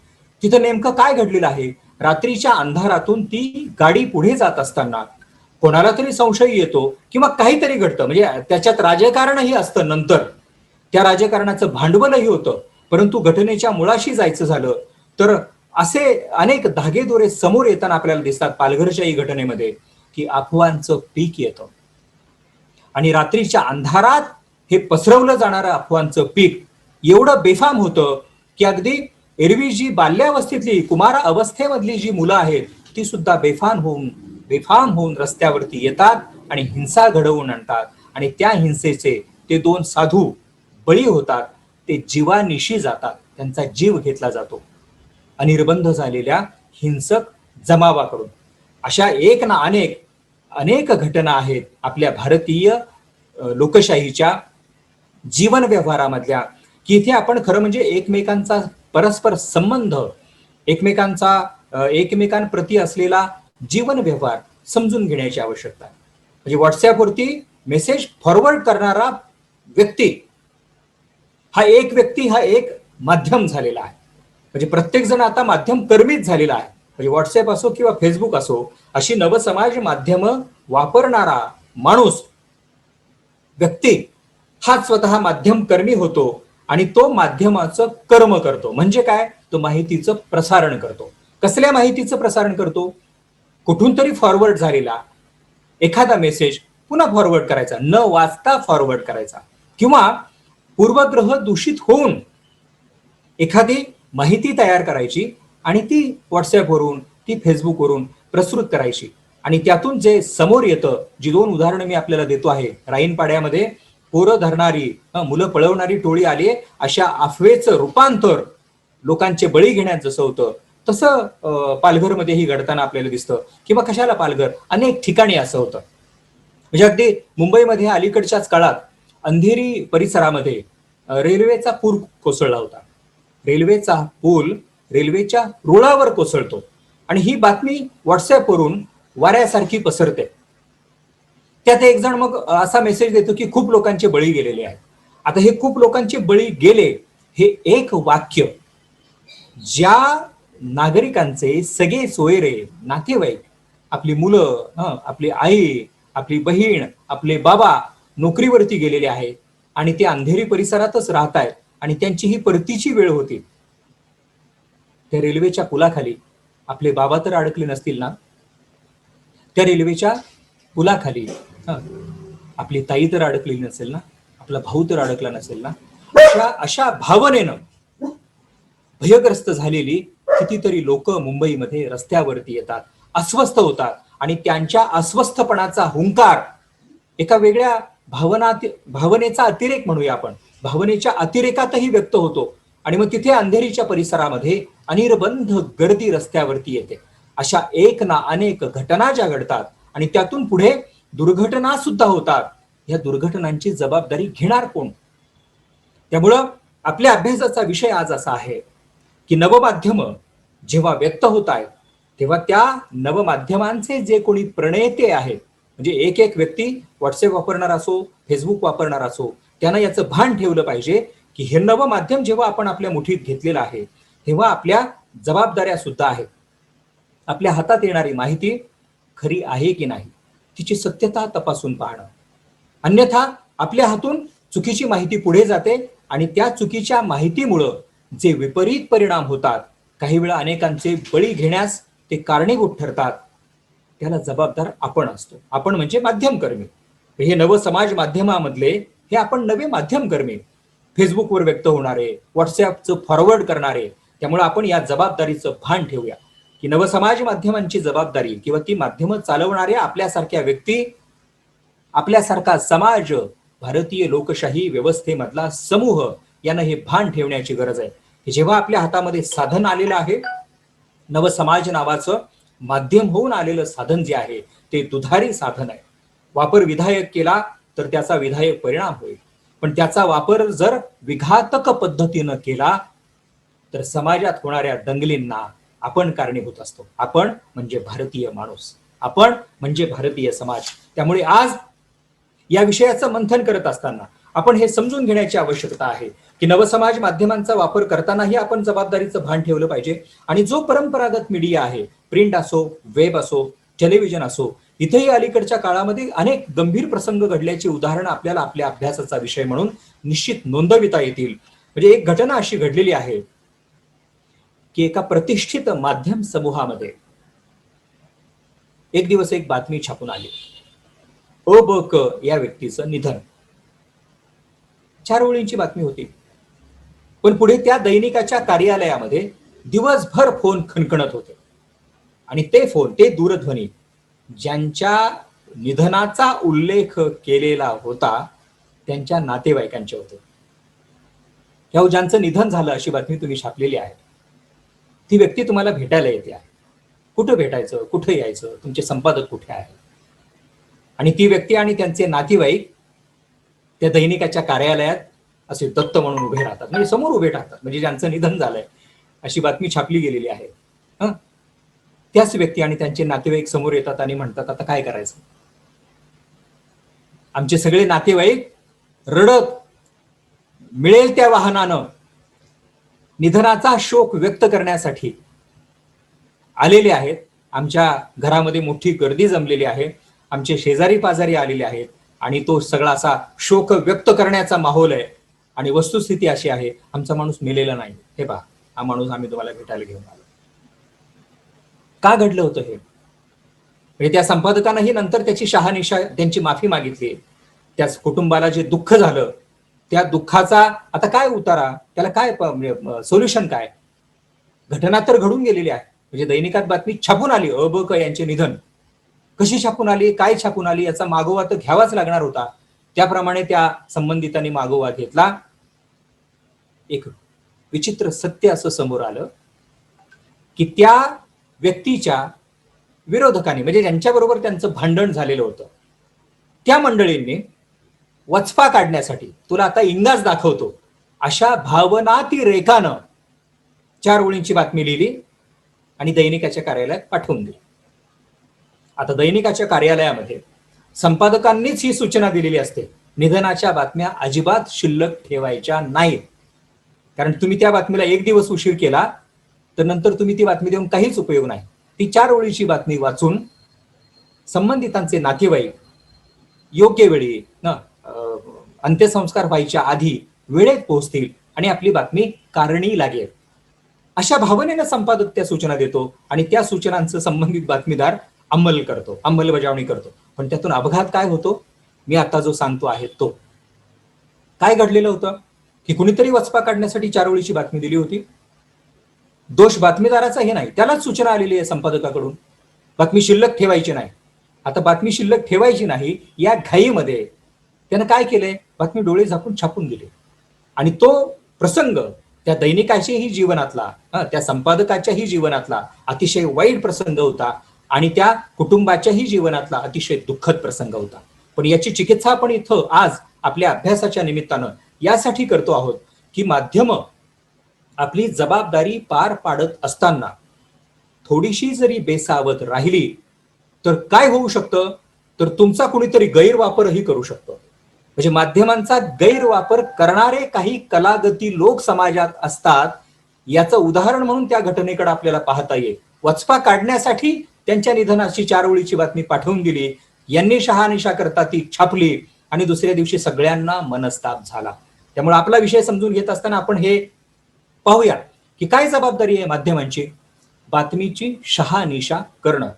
तिथं नेमकं काय घडलेलं आहे? रात्रीच्या अंधारातून ती गाडी पुढे जात असताना कोणाला तरी संशय येतो किंवा काहीतरी घडतं, म्हणजे त्याच्यात राजकारणही असतं. नंतर त्या राजकारणाचं भांडवलही होतं. परंतु घटनेच्या मुळाशी जायचं झालं तर असे अनेक धागेदोरे समोर येताना आपल्याला दिसतात पालघरच्याही घटनेमध्ये, की अफवांचं पीक येतं आणि रात्रीच्या अंधारात हे पसरवलं जाणारं अफवांचं पीक एवढं बेफाम होतं की अगदी एरवी जी बाल्यावस्थेतली कुमार अवस्थेमधली जी मुलं आहेत ती सुद्धा बेफाम होऊन रस्त्यावरती येतात आणि हिंसा घडवून आणतात आणि त्या हिंसेचे ते 2 साधू बळी होतात. ते जीवानिशी जातात, त्यांचा जीव घेतला जातो अनिर्बंध झालेल्या हिंसक जमावाकडून. अशा एक ना अनेक अनेक घटना आहेत आपल्या भारतीय लोकशाहीच्या जीवन व्यवहारामधल्या, की इथे आपण खरं म्हणजे एकमेकांचा परस्पर संबंध, एकमेकांप्रती असलेला जीवन व्यवहार समजून घेण्याची आवश्यकता आहे. म्हणजे व्हॉट्सअपवरती मेसेज फॉरवर्ड करणारा व्यक्ती हा एक माध्यम झालेला आहे. म्हणजे प्रत्येक जण आता माध्यम कर्मीच झालेला आहे. म्हणजे व्हॉट्सअप असो किंवा फेसबुक असो, अशी नवसमाज माध्यम वापरणारा माणूस, व्यक्ती हा स्वतः माध्यम कर्मी होतो आणि तो माध्यमाचं कर्म करतो. म्हणजे काय? तो माहितीचं प्रसारण करतो. कसल्या माहितीचं प्रसारण करतो? कुठून तरी फॉरवर्ड झालेला एखादा मेसेज पुन्हा फॉरवर्ड करायचा, न वाचता फॉरवर्ड करायचा, किंवा पूर्वग्रह दूषित होऊन एखादी माहिती तयार करायची आणि ती व्हॉट्सअपवरून, ती फेसबुकवरून प्रसृत करायची आणि त्यातून जे समोर येतं, जी 2 उदाहरणं मी आपल्याला देतो आहे, राईनपाड्यामध्ये पोरं धरणारी, मुलं पळवणारी टोळी आली, अशा अफवेचं रूपांतर लोकांचे बळी घेण्यात जसं होतं तसं पालघरमध्येही घडताना आपल्याला दिसतं. किंवा कशाला पालघर, अनेक ठिकाणी असं होतं. म्हणजे अगदी मुंबईमध्ये अलीकडच्याच काळात अंधेरी परिसरामध्ये रेल्वेचा पूल कोसळला होता. रेल्वेचा पूल रेल्वेच्या रुळावर कोसळतो आणि ही बातमी व्हॉट्सअपवरून वाऱ्यासारखी पसरते. त्यात एक जण मग असा मेसेज देतो की खूप लोकांचे बळी गेलेले आहेत. आता हे खूप लोकांचे बळी गेले हे एक वाक्य ज्या नागरिकांचे सगळे सोयरे, नातेवाईक, आपली मुलं, आपली आई, आपली बहीण, आपले बाबा नोकरीवरती गेलेले आहेत आणि ते अंधेरी परिसरातच राहत आहेत आणि त्यांची ही परतीची वेळ होती, त्या रेल्वेच्या पुलाखाली आपले बाबा तर अडकले नसतील ना? त्या रेल्वेच्या पुलाखाली आपली ताई तर अडकलेली नसेल ना? आपला भाऊ तर अडकला नसेल ना? अशा भावनेनं भयग्रस्त झालेली कितीतरी लोक मुंबईमध्ये रस्त्यावरती येतात, अस्वस्थ होतात आणि त्यांच्या अस्वस्थपणाचा हुंकार एका वेगळ्या भावनेचा अतिरेक म्हणूया आपण, भावनेच्या अतिरेकातही व्यक्त होतो आणि मग तिथे अंधेरीच्या परिसरामध्ये अनिर्बंध गर्दी रस्त्यावरती येते. अशा एक ना अनेक घटना ज्या घडतात आणि त्यातून पुढे दुर्घटना सुद्धा होतात, या दुर्घटनांची जबाबदारी घेणार कोण? त्यामुळं आपल्या अभ्यासाचा विषय आज असा आहे की नवमाध्यम जेव्हा व्यक्त होत आहेत तेव्हा त्या नवमाध्यमांचे जे कोणी प्रणेते आहेत, म्हणजे एक एक व्यक्ती व्हॉट्सअप वापरणार असो, फेसबुक वापरणार असो, त्यानं याचं भान ठेवलं पाहिजे की हे नवमाध्यम जेव्हा आपण आपल्या मुठीत घेतलेलं आहे तेव्हा आपल्या जबाबदाऱ्या सुद्धा आहेत. आपल्या हातात येणारी माहिती खरी आहे की नाही, तिची सत्यता तपासून पाहणं. अन्यथा आपल्या हातून चुकीची माहिती पुढे जाते आणि त्या चुकीच्या माहितीमुळं जे विपरीत परिणाम होतात, काही वेळा अनेकांचे बळी घेण्यास ते कारणीभूत ठरतात, त्याला जबाबदार आपण असतो. आपण म्हणजे माध्यमकर्मी. हे नव समाज माध्यमामधले हे आपण नवे माध्यमकर्मी, फेसबुकवर व्यक्त होणारे, व्हॉट्सअपचं फॉरवर्ड करणारे. त्यामुळे आपण या जबाबदारीचं भान ठेवूया की नवसमाज माध्यमांची जबाबदारी किंवा ती माध्यमं चालवणाऱ्या आपल्यासारख्या व्यक्ती, आपल्यासारखा समाज, भारतीय लोकशाही व्यवस्थेमधला समूह यांना हे भान ठेवण्याची गरज आहे की जेव्हा आपल्या हातामध्ये साधन आलेलं आहे, नवसमाज नावाचं माध्यम होऊन आलेलं साधन जे आहे ते दुधारी साधन आहे. वापर विधायक केला तर त्याचा विधायक परिणाम होईल, पण त्याचा वापर जर विघातक पद्धतीनं केला तर समाजात होणाऱ्या दंगलींना आपण कारणीभूत असतो. आपण म्हणजे भारतीय माणूस, आपण म्हणजे भारतीय समाज. त्यामुळे आज या विषयाचं मंथन करत असताना आपण हे समजून घेण्याची आवश्यकता आहे की नवसमाज माध्यमांचा वापर करतानाही आपण जबाबदारीचं भान ठेवलं पाहिजे. आणि जो परंपरागत मीडिया आहे, प्रिंट असो, वेब असो, टेलिव्हिजन असो, इथेही अलीकडच्या काळामध्ये अनेक गंभीर प्रसंग घडल्याची उदाहरणं आपल्याला आपल्या अभ्यासाचा विषय म्हणून निश्चित नोंदविता येतील. म्हणजे एक घटना अशी घडलेली आहे की एका प्रतिष्ठित माध्यम समूहामध्ये एक दिवस एक बातमी छापून आली. अ ब क या व्यक्तीचं निधन. 4 ओळींची बातमी होती, पण पुढे त्या दैनिकाच्या कार्यालयामध्ये दिवसभर फोन खणखणत होते आणि ते फोन, ते दूरध्वनी ज्यांच्या निधनाचा उल्लेख केलेला होता त्यांच्या नातेवाईकांचे होते. किंवा ज्यांचं निधन झालं अशी बातमी तुम्ही छापलेली आहे, ती व्यक्ती तुम्हाला भेटायला येते आहे. कुठं भेटायचं, कुठं यायचं, तुमचे संपादक कुठे आहे? आणि ती व्यक्ती आणि त्यांचे नातेवाईक त्या दैनिकाच्या कार्यालयात असे दत्त म्हणून उभे राहतात, म्हणजे समोर उभे राहतात, म्हणजे ज्यांचं निधन झालंय अशी बातमी छापली गेलेली आहे. त्याच व्यक्ती आणि त्यांचे नातेवाईक समोर येतात आणि म्हणतात, आता काय करायचं? आमचे सगळे नातेवाईक रडत मिळेल त्या वाहनानं निधनाचा शोक व्यक्त करण्यासाठी आलेले आहेत. आमच्या घरामध्ये मोठी गर्दी जमलेली आहे, आमचे शेजारी पाजारी आलेले आहेत आणि तो सगळा असा शोक व्यक्त करण्याचा माहोल आहे. आणि वस्तुस्थिती अशी आहे, आमचा माणूस मेलेला नाही, हे पहा हा माणूस आम्ही तुम्हाला भेटायला घेऊन आलो. का घडलं होतं हे? म्हणजे त्या संपादकांनाही नंतर त्याची शहानिशा, त्यांची माफी मागितली. त्याच कुटुंबाला जे दुःख झालं त्या दुःखाचा आता काय उतारा, त्याला काय सोल्युशन काय? घटना तर घडून गेलेली आहे. म्हणजे दैनिकात बातमी छापून आली, अ ब क यांचे निधन. कशी छापून आली, काय छापून आली, याचा मागोवा तर घ्यावाच लागणार होता. त्याप्रमाणे त्या संबंधितांनी मागोवा घेतला. एक विचित्र सत्य असं समोर आलं की त्या व्यक्तीच्या विरोधकांनी, म्हणजे ज्यांच्याबरोबर त्यांचं भांडण झालेलं होतं, त्या मंडळींनी वचपा काढण्यासाठी, तुला आता इंगाच दाखवतो अशा भावनातिरेकानं 4 ओळींची बातमी लिहिली आणि दैनिकाच्या कार्यालयात पाठवून दिली. आता दैनिकाच्या कार्यालयामध्ये संपादकांनीच ही सूचना दिलेली असते, निधनाच्या बातम्या अजिबात शिल्लक ठेवायच्या नाहीत. कारण तुम्ही त्या बातमीला एक दिवस उशीर केला तर नंतर तुम्ही ती बातमी देऊन काहीच उपयोग नाही. ती 4 ओळीची बातमी वाचून संबंधितांचे नातेवाईक योग्य वेळी अंत्यसंस्कार व्हायच्या आधी वेळेत पोहोचतील आणि आपली बातमी कारणी लागेल, अशा भावनेनं संपादक त्या सूचना देतो आणि त्या सूचनांचं संबंधित बातमीदार अंमलबजावणी करतो. पण त्यातून अपघात काय होतो, मी आता जो सांगतो आहे तो. काय घडलेलं होतं की कुणीतरी वचपा काढण्यासाठी 4 ओळीची बातमी दिली होती. दोष बातमीदाराचा हे नाही, त्यालाच सूचना आलेली आहे संपादकाकडून, बातमी शिल्लक ठेवायची नाही. आता बातमी शिल्लक ठेवायची नाही या घाईमध्ये त्यानं काय केलंय, बातमी डोळे झाकून छापून दिली. आणि तो प्रसंग त्या दैनिकाच्याही जीवनातला, त्या संपादकाच्याही जीवनातला अतिशय वाईट प्रसंग होता आणि त्या कुटुंबाच्याही जीवनातला अतिशय दुःखद प्रसंग होता. पण याची चिकित्सा आपण इथं आज आपल्या अभ्यासाच्या निमित्तानं यासाठी करतो आहोत की माध्यम आपली जबाबदारी पार पाडत असताना थोडीशी जरी बेसावध राहिली तर काय होऊ शकतं, तर तुमचा कुणीतरी गैरवापरही करू शकतो. म्हणजे माध्यमांचा गैरवापर करणारे काही कलागती लोक समाजात असतात. याचं उदाहरण म्हणून त्या घटनेकडे आपल्याला पाहता येईल. वचपा काढण्यासाठी त्यांच्या निधनाची 4 ओळीची बातमी पाठवून दिली. यांनी शहानिशा करता ती छापली आणि दुसऱ्या दिवशी सगळ्यांना मनस्ताप झाला. त्यामुळे आपला विषय समजून घेत असताना आपण हे पाहूया की काय जबाबदारी आहे माध्यमांची. बातमीची शहानिशा करणं,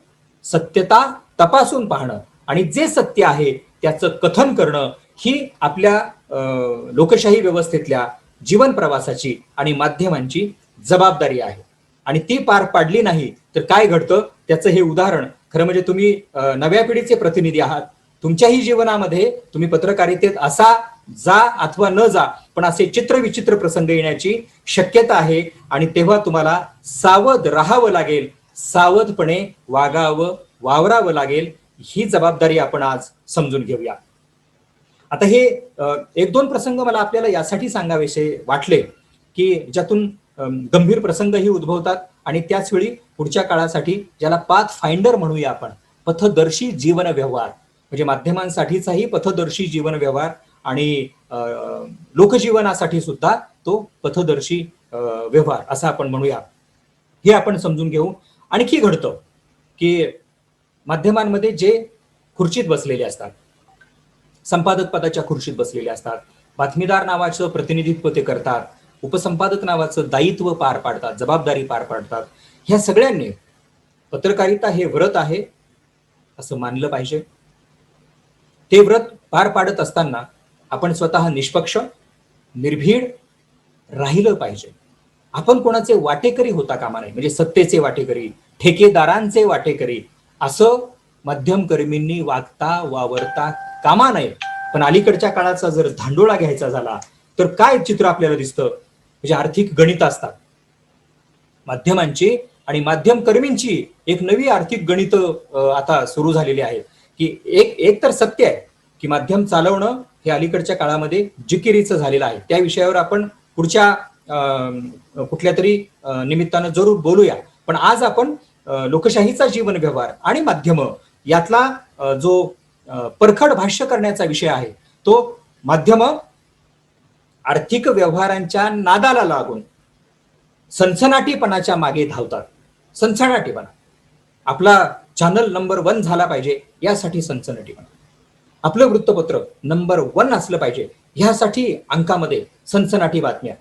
सत्यता तपासून पाहणं आणि जे सत्य आहे त्याचं कथन करणं ही आपल्या लोकशाही व्यवस्थेतल्या जीवन प्रवासाची आणि माध्यमांची जबाबदारी आहे. आणि ती पार पाडली नाही तर काय घडतं त्याचं हे उदाहरण. खरं म्हणजे तुम्ही नव्या पिढीचे प्रतिनिधी आहात. तुमच्याही जीवनामध्ये तुम्ही पत्रकारितेत असा जा अथवा न जा, पण असे चित्रविचित्र प्रसंग येण्याची शक्यता आहे. आणि तेव्हा तुम्हाला सावध राहावं लागेल, सावधपणे वागावं, वावरावं लागेल. ही जबाबदारी आपण आज समजून घेऊया. आता हे 1-2 प्रसंग मला आपल्याला यासाठी सांगावेसे वाटले की ज्यातून गंभीर प्रसंगही उद्भवतात आणि त्याच वेळी पुढच्या काळासाठी ज्याला पाथ फाइंडर म्हणूया आपण, पथदर्शी जीवन व्यवहार, म्हणजे माध्यमांसाठीचाही पथदर्शी जीवन व्यवहार आणि लोकजीवनासाठी सुद्धा तो पथदर्शी व्यवहार असा आपण म्हणूया. हे आपण समजून घेऊ. आणखी घडतं की माध्यमांमध्ये जे खुर्चीत बसलेले असतात, संपादक पदाच्या खुर्चीत बसलेले असतात, बातमीदार नावाचं प्रतिनिधित्व ते करतात, उपसंपादक नावाचं दायित्व पार पाडतात, जबाबदारी पार पाडतात. ह्या सगळ्यांनी पत्रकारिता हे व्रत आहे असं मानलं पाहिजे. ते व्रत पार पाडत असताना आपण स्वतः निष्पक्ष, निर्भीड राहिलं पाहिजे. आपण कोणाचे वाटेकरी होता कामा नये, म्हणजे सत्तेचे वाटेकरी, ठेकेदारांचे वाटेकरी असं मध्यमकर्मींनी वागता वावरता कामा नये. पण अलीकडच्या काळाचा जर धांडोळा घ्यायचा झाला तर काय चित्र आपल्याला दिसतं, म्हणजे आर्थिक गणित असतात माध्यमांची आणि माध्यमकर्मींची. एक नवी आर्थिक गणित आता सुरू झालेली आहेत की एक तर सत्य आहे की माध्यम चालवणं हे अलीकडच्या काळामध्ये जिकिरीचं झालेलं आहे. त्या विषयावर आपण पुढच्या कुठल्या तरी निमित्तानं जरूर बोलूया. पण आज आपण लोकशाहीचा जीवन व्यवहार आणि माध्यम यातला जो परखड भाष्य करण्याचा विषय आहे तो माध्यम आर्थिक व्यवहारांच्या नादाला लागून सनसनाटीपणाच्या मागे धावतात. सनसनाटीपणा, आपला चॅनल नंबर 1 झाला पाहिजे यासाठी सनसनाटीपणा, आपलं वृत्तपत्र नंबर 1 असलं पाहिजे ह्यासाठी अंकामध्ये सनसनाटी बातम्या,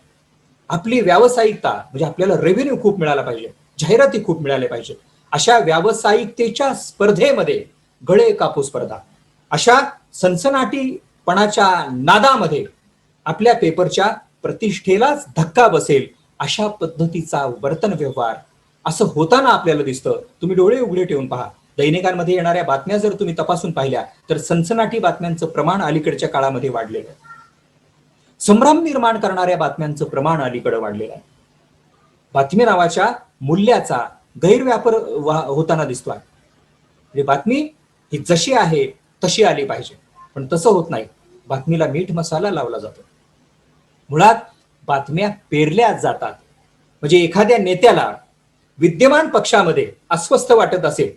आपली व्यावसायिकता म्हणजे आपल्याला रेव्हेन्यू खूप मिळाला पाहिजे, जाहिराती खूप मिळाल्या पाहिजे, अशा व्यावसायिकतेच्या स्पर्धेमध्ये गळे कापू स्पर्धा, अशा सनसनाटीपणाच्या नादामध्ये आपल्या पेपरच्या प्रतिष्ठेलाच धक्का बसेल अशा पद्धतीचा वर्तन व्यवहार असं होताना आपल्याला दिसतं. तुम्ही डोळे उघडे ठेवून पहा. दैनिकांमध्ये येणाऱ्या बातम्या जर तुम्ही तपासून पाहिल्या तर सनसनाटी बातम्यांचं प्रमाण अलीकडच्या काळामध्ये वाढलेलं आहे. संभ्रम निर्माण करणाऱ्या बातम्यांचं प्रमाण अलीकडे वाढलेलं आहे. बातमी नावाच्या मूल्याचा गैरव्यापार होताना दिसतोय. म्हणजे बातमी ही जशी आहे तशी आली पाहिजे, पण तसं होत नाही. बातमीला मीठ मसाला लावला जातो. मुळात बातम्या पेरल्या जातात. म्हणजे एखाद्या नेत्याला विद्यमान पक्षामध्ये अस्वस्थ वाटत असेल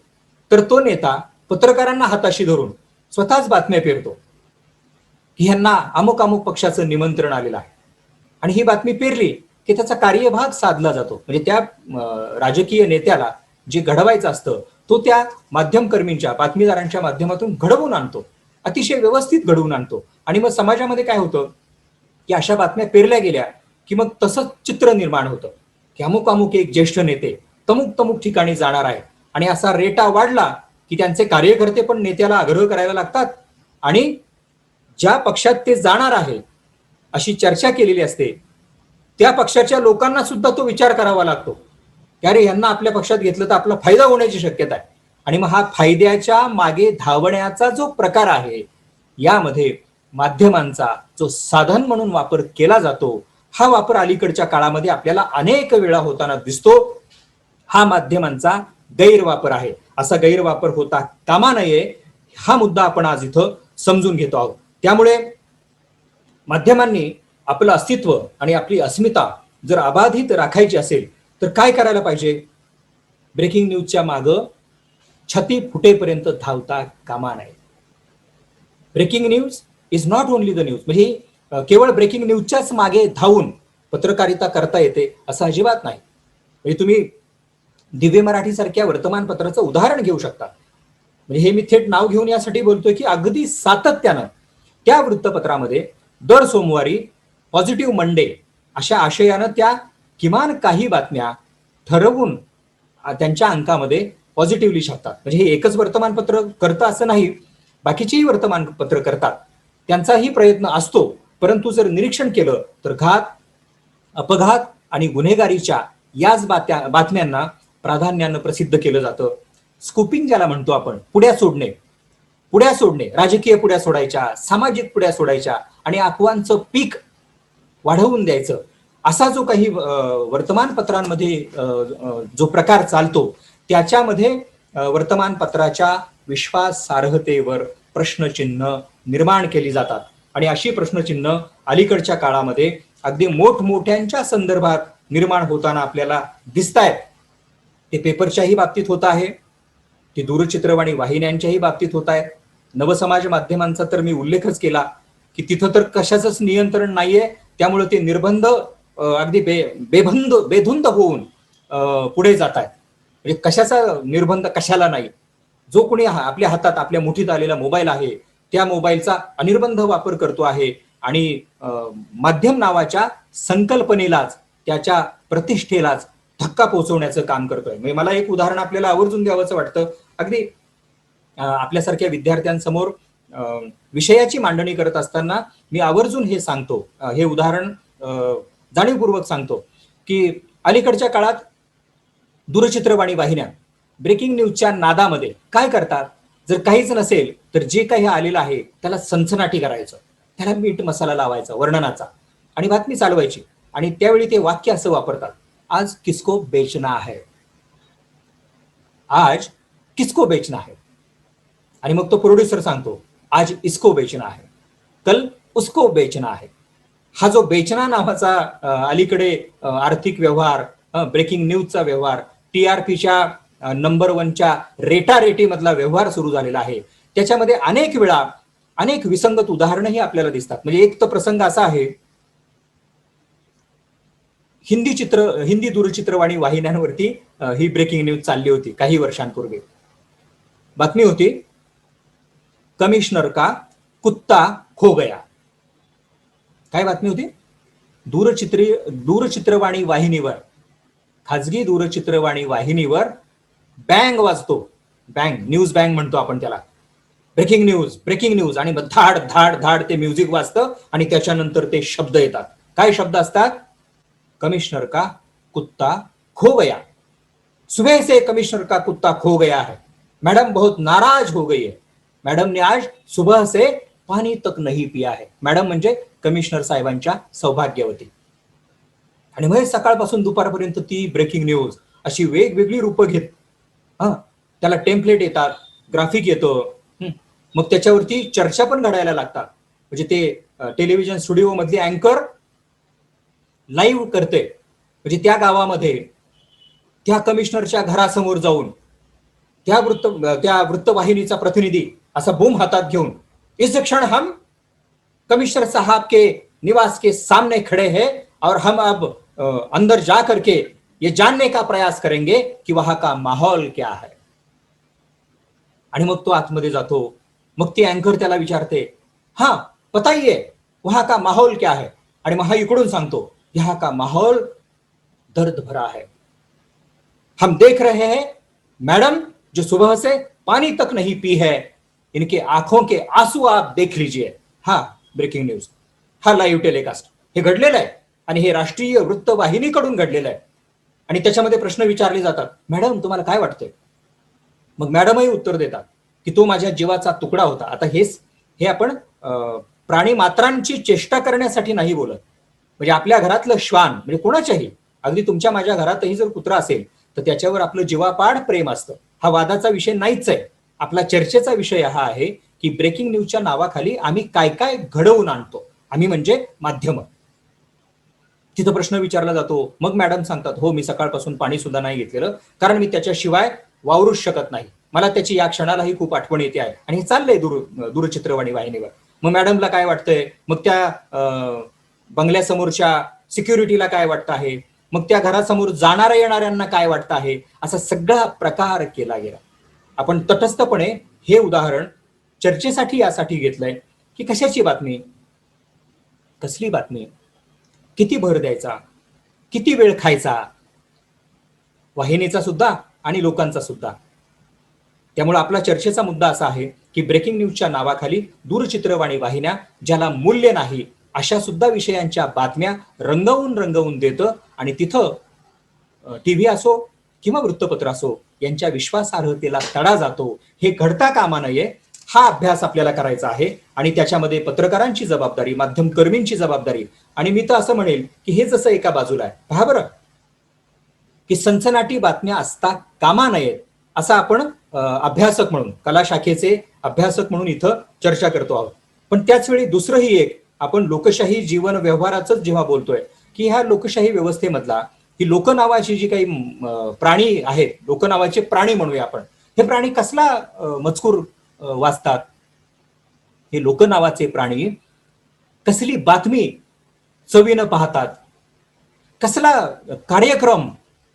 तर तो नेता पत्रकारांना हाताशी धरून स्वतःच बातम्या पेरतो की ह्यांना अमुक अमुक पक्षाचं निमंत्रण आलेलं आहे, आणि ही बातमी पेरली की त्याचा कार्यभाग साधला जातो. म्हणजे त्या राजकीय नेत्याला जे घडवायचं असतं तो त्या माध्यमकर्मींच्या, बातमीदारांच्या माध्यमातून घडवून आणतो, अतिशय व्यवस्थित घडवून आणतो. आणि मग समाजामध्ये काय होतं की अशा बातम्या पेरल्या गेल्या की मग तसंच चित्र निर्माण होतं की अमुक अमुक एक ज्येष्ठ नेते तमुक तमुक ठिकाणी जाणार आहे, आणि असा रेटा वाढला की त्यांचे कार्यकर्ते पण नेत्याला आग्रह करायला लागतात, आणि ज्या पक्षात ते जाणार आहे अशी चर्चा केलेली असते त्या पक्षाच्या लोकांना सुद्धा तो विचार करावा लागतो की अरे यांना आपल्या पक्षात घेतलं तर आपला फायदा होण्याची शक्यता आहे. आणि मग हा फायद्याच्या मागे धावण्याचा जो प्रकार आहे यामध्ये माध्यमांचा जो साधन म्हणून वापर केला जातो, हा वापर अलीकडच्या काळामध्ये आपल्याला अनेक वेळा होताना दिसतो. हा माध्यमांचा गैरवापर आहे. असा गैरवापर होता कामा नये, हा मुद्दा आपण आज इथं समजून घेतो आहोत. त्यामुळे माध्यमांनी आपलं अस्तित्व आणि आपली अस्मिता जर अबाधित राखायची असेल तर काय करायला पाहिजे? ब्रेकिंग न्यूजच्या मागं छाती फुटेपर्यंत धावता कामा नये. Breaking news is not only the news, म्हणजे केवळ ब्रेकिंग न्यूजच्याच मागे धावून पत्रकारिता करता येते असं अजिबात नाही. म्हणजे तुम्ही दिव्य मराठी सारख्या वर्तमानपत्राचं उदाहरण घेऊ शकता. म्हणजे हे मी थेट नाव घेऊन यासाठी बोलतोय की अगदी सातत्यानं त्या वृत्तपत्रामध्ये दर सोमवारी पॉझिटिव्ह मंडे अशा आशयानं त्या किमान काही बातम्या ठरवून त्यांच्या अंकामध्ये पॉझिटिव्हली छापतात. म्हणजे हे एकच वर्तमानपत्र करतं असं नाही, बाकीचीही वर्तमानपत्र करतात, त्यांचाही प्रयत्न असतो. परंतु जर निरीक्षण केलं तर घात, अपघात आणि गुन्हेगारीच्या याच बातम्यांना प्राधान्यानं प्रसिद्ध केलं जातं. स्कूपिंग ज्याला म्हणतो आपण, पुड्या सोडणे, राजकीय पुड्या सोडायच्या, सामाजिक पुड्या सोडायच्या आणि अफवांचं पीक वाढवून द्यायचं, असा जो काही वर्तमानपत्रांमध्ये जो प्रकार चालतो त्याच्यामध्ये वर्तमानपत्राच्या विश्वासार्हतेवर प्रश्नचिन्ह निर्माण केली जातात. आणि अशी प्रश्नचिन्ह अलीकडच्या काळामध्ये अगदी मोठमोठ्यांच्या संदर्भात निर्माण होताना आपल्याला दिसत आहेत. ते पेपरच्याही बाबतीत होत आहे, ते दूरचित्रवाणी वाहिन्यांच्याही बाबतीत होत आहेत. नवसमाज माध्यमांचा तर मी उल्लेखच केला की तिथं तर कशाचंच नियंत्रण नाहीये, त्यामुळे ते निर्बंध अगदी बेधुंद होऊन पुढे जात आहेत. म्हणजे कशाचा निर्बंध कशाला नाही, जो कोणी आपल्या हातात आपल्या मुठीत आलेला मोबाईल आहे त्या मोबाईलचा अनिर्बंध वापर करतो आहे आणि माध्यम नावाच्या संकल्पनेलाच, त्याच्या प्रतिष्ठेलाच धक्का पोहोचवण्याचं काम करतोय. म्हणजे मला एक उदाहरण आपल्याला आवर्जून द्यावंसं वाटतं. अगदी आपल्यासारख्या विद्यार्थ्यांसमोर विषयाची मांडणी करत असताना मी आवर्जून हे सांगतो, हे उदाहरण जाणीवपूर्वक सांगतो की अलीकडच्या काळात दूरचित्रवाणी वाहिन्या ब्रेकिंग न्यूजच्या नादामध्ये काय करतात, जर काहीच नसेल तर जे काही आलेलं आहे त्याला सनसनाटी करायचं, त्याला मीठ मसाला लावायचा वर्णनाचा आणि बातमी चालवायची. आणि त्यावेळी ते वाक्य असं वापरतात, आज किसको बेचना है, आज किसको बेचना है. आणि मग तो प्रोड्युसर सांगतो, आज इसको बेचना है, कल उसको बेचना है. हा जो बेचना नावाचा अलीकडे आर्थिक व्यवहार, ब्रेकिंग न्यूजचा व्यवहार, टीआरपीच्या नंबर 1च्या रेटारेटी मधला व्यवहार सुरू झालेला आहे. त्याच्यामध्ये अनेक वेळा अनेक विसंगत उदाहरणही आपल्याला दिसतात. म्हणजे एक तर प्रसंग असा आहे, हिंदी दूरचित्रवाणी वाहिन्यांवरती ही ब्रेकिंग न्यूज चालली होती काही वर्षांपूर्वी. बातमी होती, कमिश्नर का कुत्ता खो गया. काय बातमी होती? दूरचित्रवाणी वाहिनीवर, खाजगी दूरचित्रवाणी वाहिनीवर बँग वाजतो, न्यूज बँग म्हणतो आपण त्याला, ब्रेकिंग न्यूज आणि धाड धाड धाड ते म्युझिक वाजतं आणि त्याच्यानंतर ते शब्द येतात. काय शब्द असतात? कमिश्नर का कुत्ता खो गया, सुबह से कमिश्नर का कुत्ता खो गया है, मैडम बहुत नाराज हो गई है, मैडम ने आज सुबह से पाणी तक नहीं पिया है. मॅडम म्हणजे कमिशनर साहेबांच्या सौभाग्यवती. आणि मग सकाळपासून दुपारपर्यंत ती ब्रेकिंग न्यूज अशी वेगवेगळी रूपं घेत, त्याला टेम्पलेट येतात, ग्राफिक येतं, मग त्याच्यावरती चर्चा पण घडायला लागतात. म्हणजे ते टेलिव्हिजन स्टुडिओ मधली अँकर लाईव्ह करते, म्हणजे त्या गावामध्ये त्या कमिशनरच्या घरासमोर जाऊन त्या वृत्तवाहिनीचा प्रतिनिधी असा बूम हातात घेऊन, इस क्षण हम कमिश्नर साहब के निवास के सामने खड़े हैं और हम अब अंदर जा करके ये जानने का प्रयास करेंगे कि वहां का माहौल क्या है. आणि मग तो आतमध्ये जातो. मग ती अँकर त्याला विचारते, हाँ बताइए वहां का माहौल क्या है. आणि मग हा इकडून सांगतो, यहाँ का माहौल दर्द भरा है, हम देख रहे हैं मैडम जो सुबह से पानी तक नहीं पी है, इनके आंखों के आंसू आप देख लीजिए. हा ब्रेकिंग न्यूज, हा लाईव्ह टेलिकास्ट, हे घडलेलं आहे आणि हे राष्ट्रीय वृत्तवाहिनीकडून घडलेलं आहे. आणि त्याच्यामध्ये प्रश्न विचारले जातात, मॅडम तुम्हाला काय वाटतंय? मग मॅडमही उत्तर देतात की तो माझ्या जीवाचा तुकडा होता. आता हे आपण प्राणी मात्रांची चेष्टा करण्यासाठी नाही बोलत. म्हणजे आपल्या घरातलं श्वान, म्हणजे कोणाच्याही, अगदी तुमच्या माझ्या घरातही जर कुत्रा असेल तर त्याच्यावर आपलं जीवापाड प्रेम असतं. हा वादाचा विषय नाहीच आहे. आपला चर्चेचा विषय हा आहे की ब्रेकिंग न्यूजच्या नावाखाली आम्ही काय काय घडवून आणतो. आम्ही म्हणजे माध्यम. तिथं प्रश्न विचारला जातो. मग मॅडम सांगतात, हो मी सकाळपासून पाणी सुद्धा नाही घेतलेलं, कारण मी त्याच्याशिवाय वावरूच शकत नाही, मला त्याची या क्षणालाही खूप आठवण येते आहे. आणि हे चाललंय दूरचित्रवाणी वाहिनीवर. मग मॅडमला काय वाटतंय? मग त्या बंगल्यासमोरच्या सिक्युरिटीला काय वाटतं आहे, मग त्या घरासमोर जाणाऱ्या येणाऱ्यांना काय वाटतं आहे, असा सगळा प्रकार केला गेला. आपण तटस्थपणे हे उदाहरण चर्चेसाठी यासाठी घेतलंय की कशाची बातमी, कसली बातमी, किती भर द्यायचा, किती वेळ खायचा, वाहिनीचा सुद्धा आणि लोकांचा सुद्धा. त्यामुळे आपला चर्चेचा मुद्दा असा आहे की ब्रेकिंग न्यूजच्या नावाखाली दूरचित्रवाणी वाहिन्या ज्याला मूल्य नाही अशा सुद्धा विषयांच्या बातम्या रंगवून रंगवून देतं आणि तिथं टीव्ही असो किंवा वृत्तपत्र असो यांच्या विश्वासार्हतेला तडा जातो. हे घडता कामा नये, हा अभ्यास आपल्याला करायचा आहे आणि त्याच्यामध्ये पत्रकारांची जबाबदारी, माध्यमकर्मींची जबाबदारी. आणि मी तर असं म्हणेल की हे जसं एका बाजूला आहे, पहा बरं, की सनसनाटी बातम्या असता कामा नयेत असं आपण अभ्यासक म्हणून, कला शाखेचे अभ्यासक म्हणून इथं चर्चा करतो आहोत. पण त्याच वेळी दुसरंही एक, आपण लोकशाही जीवन व्यवहाराच जेव्हा बोलतोय की ह्या लोकशाही व्यवस्थेमधला ही लोक नावाची जी काही प्राणी आहेत, लोक नावाचे प्राणी म्हणूया आपण, हे प्राणी कसला मजकूर वाचतात, हे लोक नावाचे प्राणी कसली बातमी चवीनं पाहतात, कसला कार्यक्रम,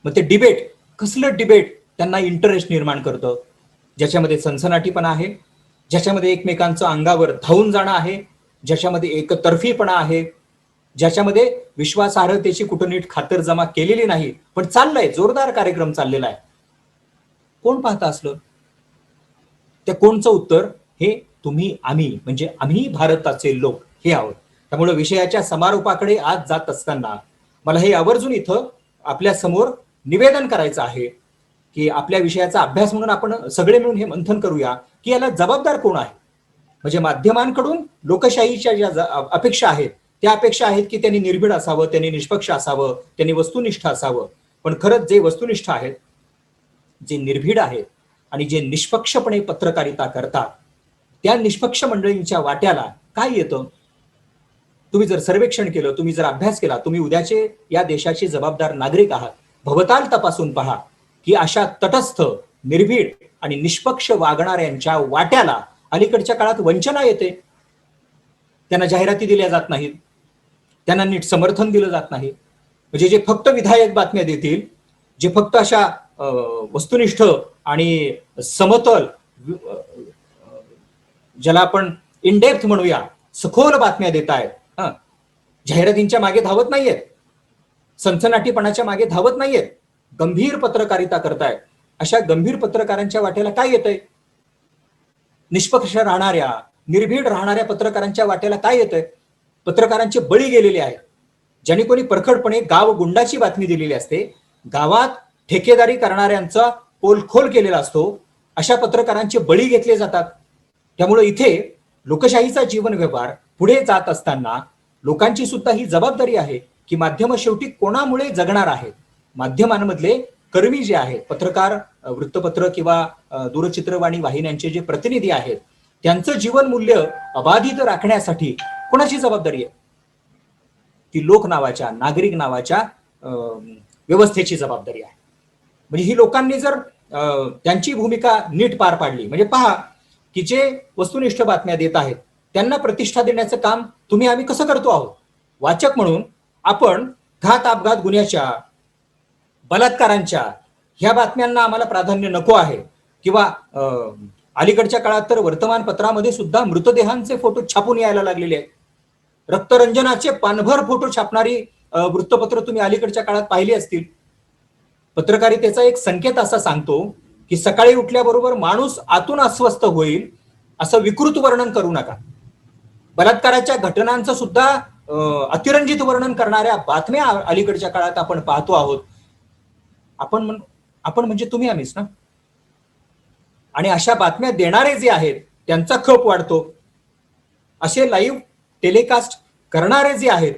मग ते डिबेट, कसलं डिबेट त्यांना इंटरेस्ट निर्माण करतं, ज्याच्यामध्ये सनसनाटीपणा आहे, ज्याच्यामध्ये एकमेकांचं अंगावर धावून जाणं आहे, ज्याच्यामध्ये एकतर्फीपणा आहे, ज्याच्यामध्ये विश्वासार्हतेची कुठं नीट खातरजमा केलेली नाही, पण चाललंय, जोरदार कार्यक्रम चाललेला आहे. कोण पाहता असलं? त्या कोणचं उत्तर? हे तुम्ही आम्ही, म्हणजे आम्ही भारताचे लोक हे आहोत. त्यामुळे विषयाच्या समारोपाकडे आज जात असताना मला हे आवर्जून इथं आपल्या समोर निवेदन करायचं आहे की आपल्या विषयाचा अभ्यास म्हणून आपण सगळे मिळून हे मंथन करूया की याला जबाबदार कोण आहे. म्हणजे माध्यमांकडून लोकशाहीच्या ज्या अपेक्षा आहेत त्या अपेक्षा आहेत की त्यांनी निर्भीड असावं, त्यांनी निष्पक्ष असावं, त्यांनी वस्तुनिष्ठ असावं. पण खरंच जे वस्तुनिष्ठ आहेत, जे निर्भीड आहेत आणि जे निष्पक्षपणे पत्रकारिता करतात, त्या निष्पक्ष मंडळींच्या वाट्याला काय येतं? तुम्ही जर सर्वेक्षण केलं, तुम्ही जर अभ्यास केला, तुम्ही उद्याचे या देशाचे जबाबदार नागरिक आहात, भवताल तपासून पहा की अशा तटस्थ, निर्भीड आणि निष्पक्ष वागणाऱ्यांच्या वाट्याला अलीकडच्या काळात वंचना येते. त्यांना जाहिराती दिल्या जात नाहीत, त्यांना नीट समर्थन दिलं जात नाही. म्हणजे जे फक्त विधायक बातम्या देतील, जे फक्त अशा वस्तुनिष्ठ आणि समतल, ज्याला आपण इनडेप्थ म्हणूया, सखोल बातम्या देत आहेत, जाहिरातींच्या मागे धावत नाहीयेत, सनसनाटीपणाच्या मागे धावत नाहीयेत, गंभीर पत्रकारिता करतायत, अशा गंभीर पत्रकारांच्या वाट्याला काय येतंय? निष्पक्ष राहणाऱ्या, निर्भीड राहणाऱ्या पत्रकारांच्या वाट्याला काय येतंय? पत्रकारांचे बळी गेलेले आहेत. ज्यांनी कोणी परखडपणे गाव गुंडाची बातमी दिलेली असते, गावात ठेकेदारी करणाऱ्यांचा पोलखोल केलेला असतो, अशा पत्रकारांचे बळी घेतले जातात. त्यामुळे इथे लोकशाहीचा जीवन व्यवहार पुढे जात असताना लोकांची सुद्धा ही जबाबदारी आहे की माध्यम शेवटी कोणामुळे जगणार आहेत. माध्यमांमधले कर्मी जे आहेत, पत्रकार, वृत्तपत्र किंवा दूरचित्रवाणी वाहिन्यांचे जे प्रतिनिधी आहेत, त्यांचं जीवन मूल्य अबाधित राखण्यासाठी कोणाची जबाबदारी आहे? ती लोक नावाच्या, नागरिक नावाच्या व्यवस्थेची जबाबदारी आहे. म्हणजे ही लोकांनी जर त्यांची भूमिका नीट पार पाडली, म्हणजे पहा की जे वस्तुनिष्ठ बातम्या देत आहेत त्यांना प्रतिष्ठा देण्याचं काम तुम्ही आम्ही कसं करतो आहोत? वाचक म्हणून आपण घात अपघात गुन्ह्याच्या, बलात्कारांच्या ह्या बातम्यांना आम्हाला प्राधान्य नको आहे, किंवा अलीकडच्या काळात तर वर्तमानपत्रामध्ये सुद्धा मृतदेहांचे फोटो छापून यायला लागलेले आहेत. रक्तरंजनाचे पानभर फोटो छापणारी वृत्तपत्र तुम्ही अलीकडच्या काळात पाहिली असतील. पत्रकारितेचा एक संकेत असा सांगतो की सकाळी उठल्याबरोबर माणूस आतून अस्वस्थ होईल असं विकृत वर्णन करू नका. बलात्काराच्या घटनांचं सुद्धा अतिरंजित वर्णन करणाऱ्या बातम्या अलीकडच्या काळात आपण पाहतो आहोत. आपण म्हणजे तुम्ही आम्हीच ना. आणि अशा बातम्या देणारे जे आहेत त्यांचा खप वाढतो. असे लाईव्ह टेलिकास्ट करणारे जे आहेत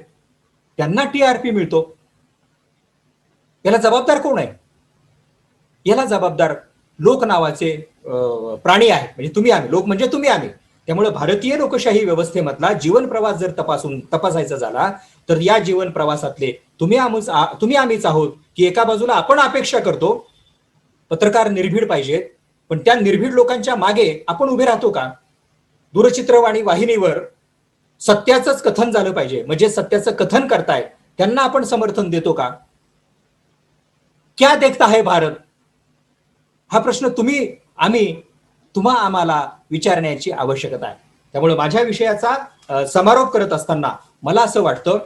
त्यांना टीआरपी मिळतो. याला जबाबदार कोण आहे? याला जबाबदार लोक नावाचे प्राणी आहेत, म्हणजे तुम्ही आम्ही. लोक म्हणजे तुम्ही आम्ही. त्यामुळे भारतीय लोकशाही व्यवस्थेमधला जीवन प्रवास जर तपासायचा झाला तर या जीवन प्रवासातले तुम्ही आम्हीच आहोत की एका बाजूला आपण अपेक्षा करतो पत्रकार निर्भीड पाहिजेत, पण त्या निर्भीड लोकांच्या मागे आपण उभे राहतो का? दूरचित्रवाणी वाहिनीवर सत्याचंच कथन झालं पाहिजे, म्हणजे सत्याचं कथन करतायत त्यांना आपण समर्थन देतो का? क्या देखता है भारत? हा प्रश्न आम्हाला विचारण्याची आवश्यकता आहे. त्यामुळे माझ्या विषयाचा समारोप करत असताना मला असं वाटतं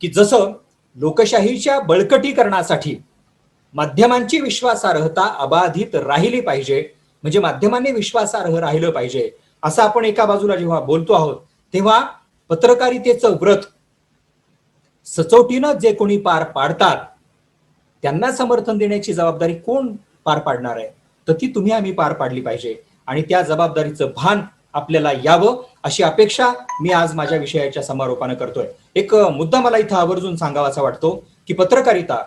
की जसं लोकशाहीच्या बळकटीकरणासाठी माध्यमांची विश्वासार्हता अबाधित राहिली पाहिजे, म्हणजे माध्यमांनी विश्वासार्ह राहिलं पाहिजे, असं आपण एका बाजूला जेव्हा बोलतो आहोत तेव्हा पत्रकारितेचं व्रत सचोटीनं जे कोणी पार पाडतात त्यांना समर्थन देण्याची जबाबदारी कोण पार पाडणार आहे? तर ती तुम्ही आम्ही पार पाडली पाहिजे आणि त्या जबाबदारीचं भान आपल्याला यावं अशी अपेक्षा मी आज माझ्या विषयाच्या समारोपानं करतोय. एक मुद्दा मला इथं आवर्जून सांगावासा वाटतो की पत्रकारिता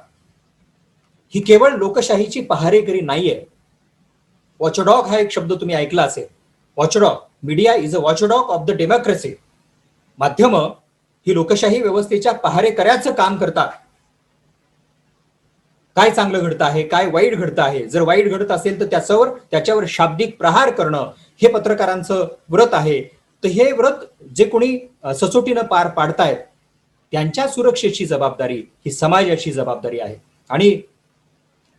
ही केवळ लोकशाहीची पहारेकरी नाहीये. वॉचडॉग हा एक शब्द तुम्ही ऐकला असेल. Watchdog, media is a watchdog of the democracy. माध्यम ही लोकशाही व्यवस्थेच्या पहारेकऱ्याचं काम करतात. काय चांगलं घडतं आहे, काय वाईट घडतं आहे, जर वाईट घडत असेल तर त्याच्यावर शाब्दिक प्रहार करणं हे पत्रकारांचं व्रत आहे. तर हे व्रत जे कोणी सचोटीनं पार पाडतायत त्यांच्या सुरक्षेची जबाबदारी ही समाजाची जबाबदारी आहे. आणि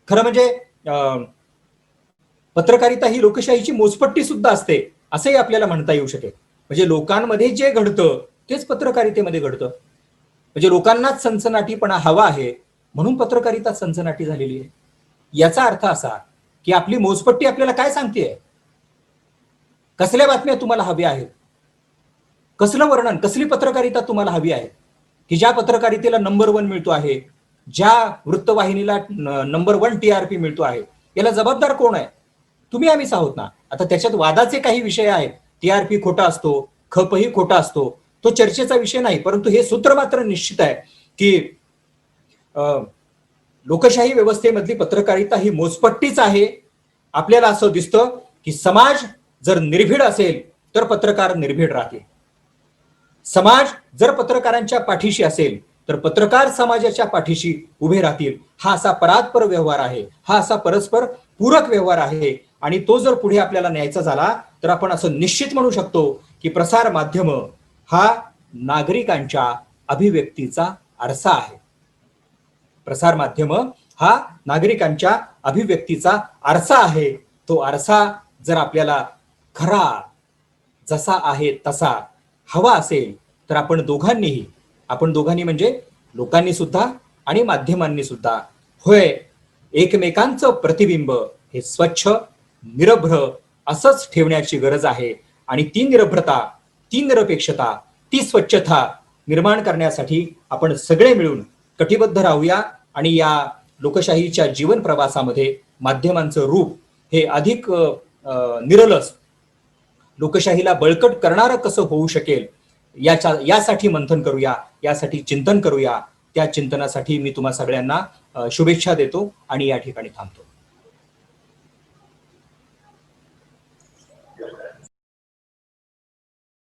खरं म्हणजे पत्रकारिता ही लोकशाहीची मोजपट्टी सुद्धा असते असंही आपल्याला म्हणता येऊ शकेल. म्हणजे लोकांमध्ये जे घडतं तेच पत्रकारितेमध्ये घडतं. म्हणजे लोकांनाच सनसनाटीपणा हवा आहे म्हणून पत्रकारिता सनसनाटी झालेली आहे. याचा अर्थ असा की आपली मोजपट्टी आपल्याला काय सांगतेय? कसल्या बातम्या तुम्हाला हव्या आहेत? कसलं वर्णन, कसली पत्रकारिता तुम्हाला हवी आहे की ज्या पत्रकारितेला नंबर 1 मिळतो आहे, ज्या वृत्तवाहिनीला नंबर 1 TRP मिळतो आहे? याला जबाबदार कोण आहे? तुम्ही आम्हीच आहोत ना. आता त्याच्यात वादाचे काही विषय आहेत. TRP खोटा असतो, खपही खोटा असतो, तो चर्चेचा विषय नाही. परंतु हे सूत्र मात्र निश्चित आहे की लोकशाही व्यवस्थेमधली पत्रकारिता ही मोजपट्टीच आहे. आपल्याला असं दिसतं की समाज जर निर्भीड असेल तर पत्रकार निर्भीड राहतील. समाज जर पत्रकारांच्या पाठीशी असेल तर पत्रकार समाजाच्या पाठीशी उभे राहतील. हा असा परात्पर व्यवहार आहे, हा असा परस्पर पूरक व्यवहार आहे. आणि तो जर पुढे आपल्याला न्यायचा झाला तर आपण असं निश्चित म्हणू शकतो की प्रसार माध्यम हा नागरिकांच्या अभिव्यक्तीचा आरसा आहे. प्रसार माध्यम हा नागरिकांच्या अभिव्यक्तीचा आरसा आहे. तो आरसा जर आपल्याला खरा जसा आहे तसा हवा असेल तर आपण दोघांनी म्हणजे लोकांनी सुद्धा आणि माध्यमांनी सुद्धा होय एकमेकांचं प्रतिबिंब हे स्वच्छ निरभ्र असंच ठेवण्याची गरज आहे. आणि ती निरभ्रता, ती निरपेक्षता, ती स्वच्छता निर्माण करण्यासाठी आपण सगळे मिळून कटिबद्ध राहूया. आणि या लोकशाहीच्या जीवन प्रवासामध्ये माध्यमांचं रूप हे अधिक निरलस लोकशाहीला बळकट करणारं कसं होऊ शकेल यासाठी मंथन करूया, यासाठी चिंतन करूया. त्या चिंतनासाठी मी तुम्हा सगळ्यांना शुभेच्छा देतो आणि या ठिकाणी थांबतो.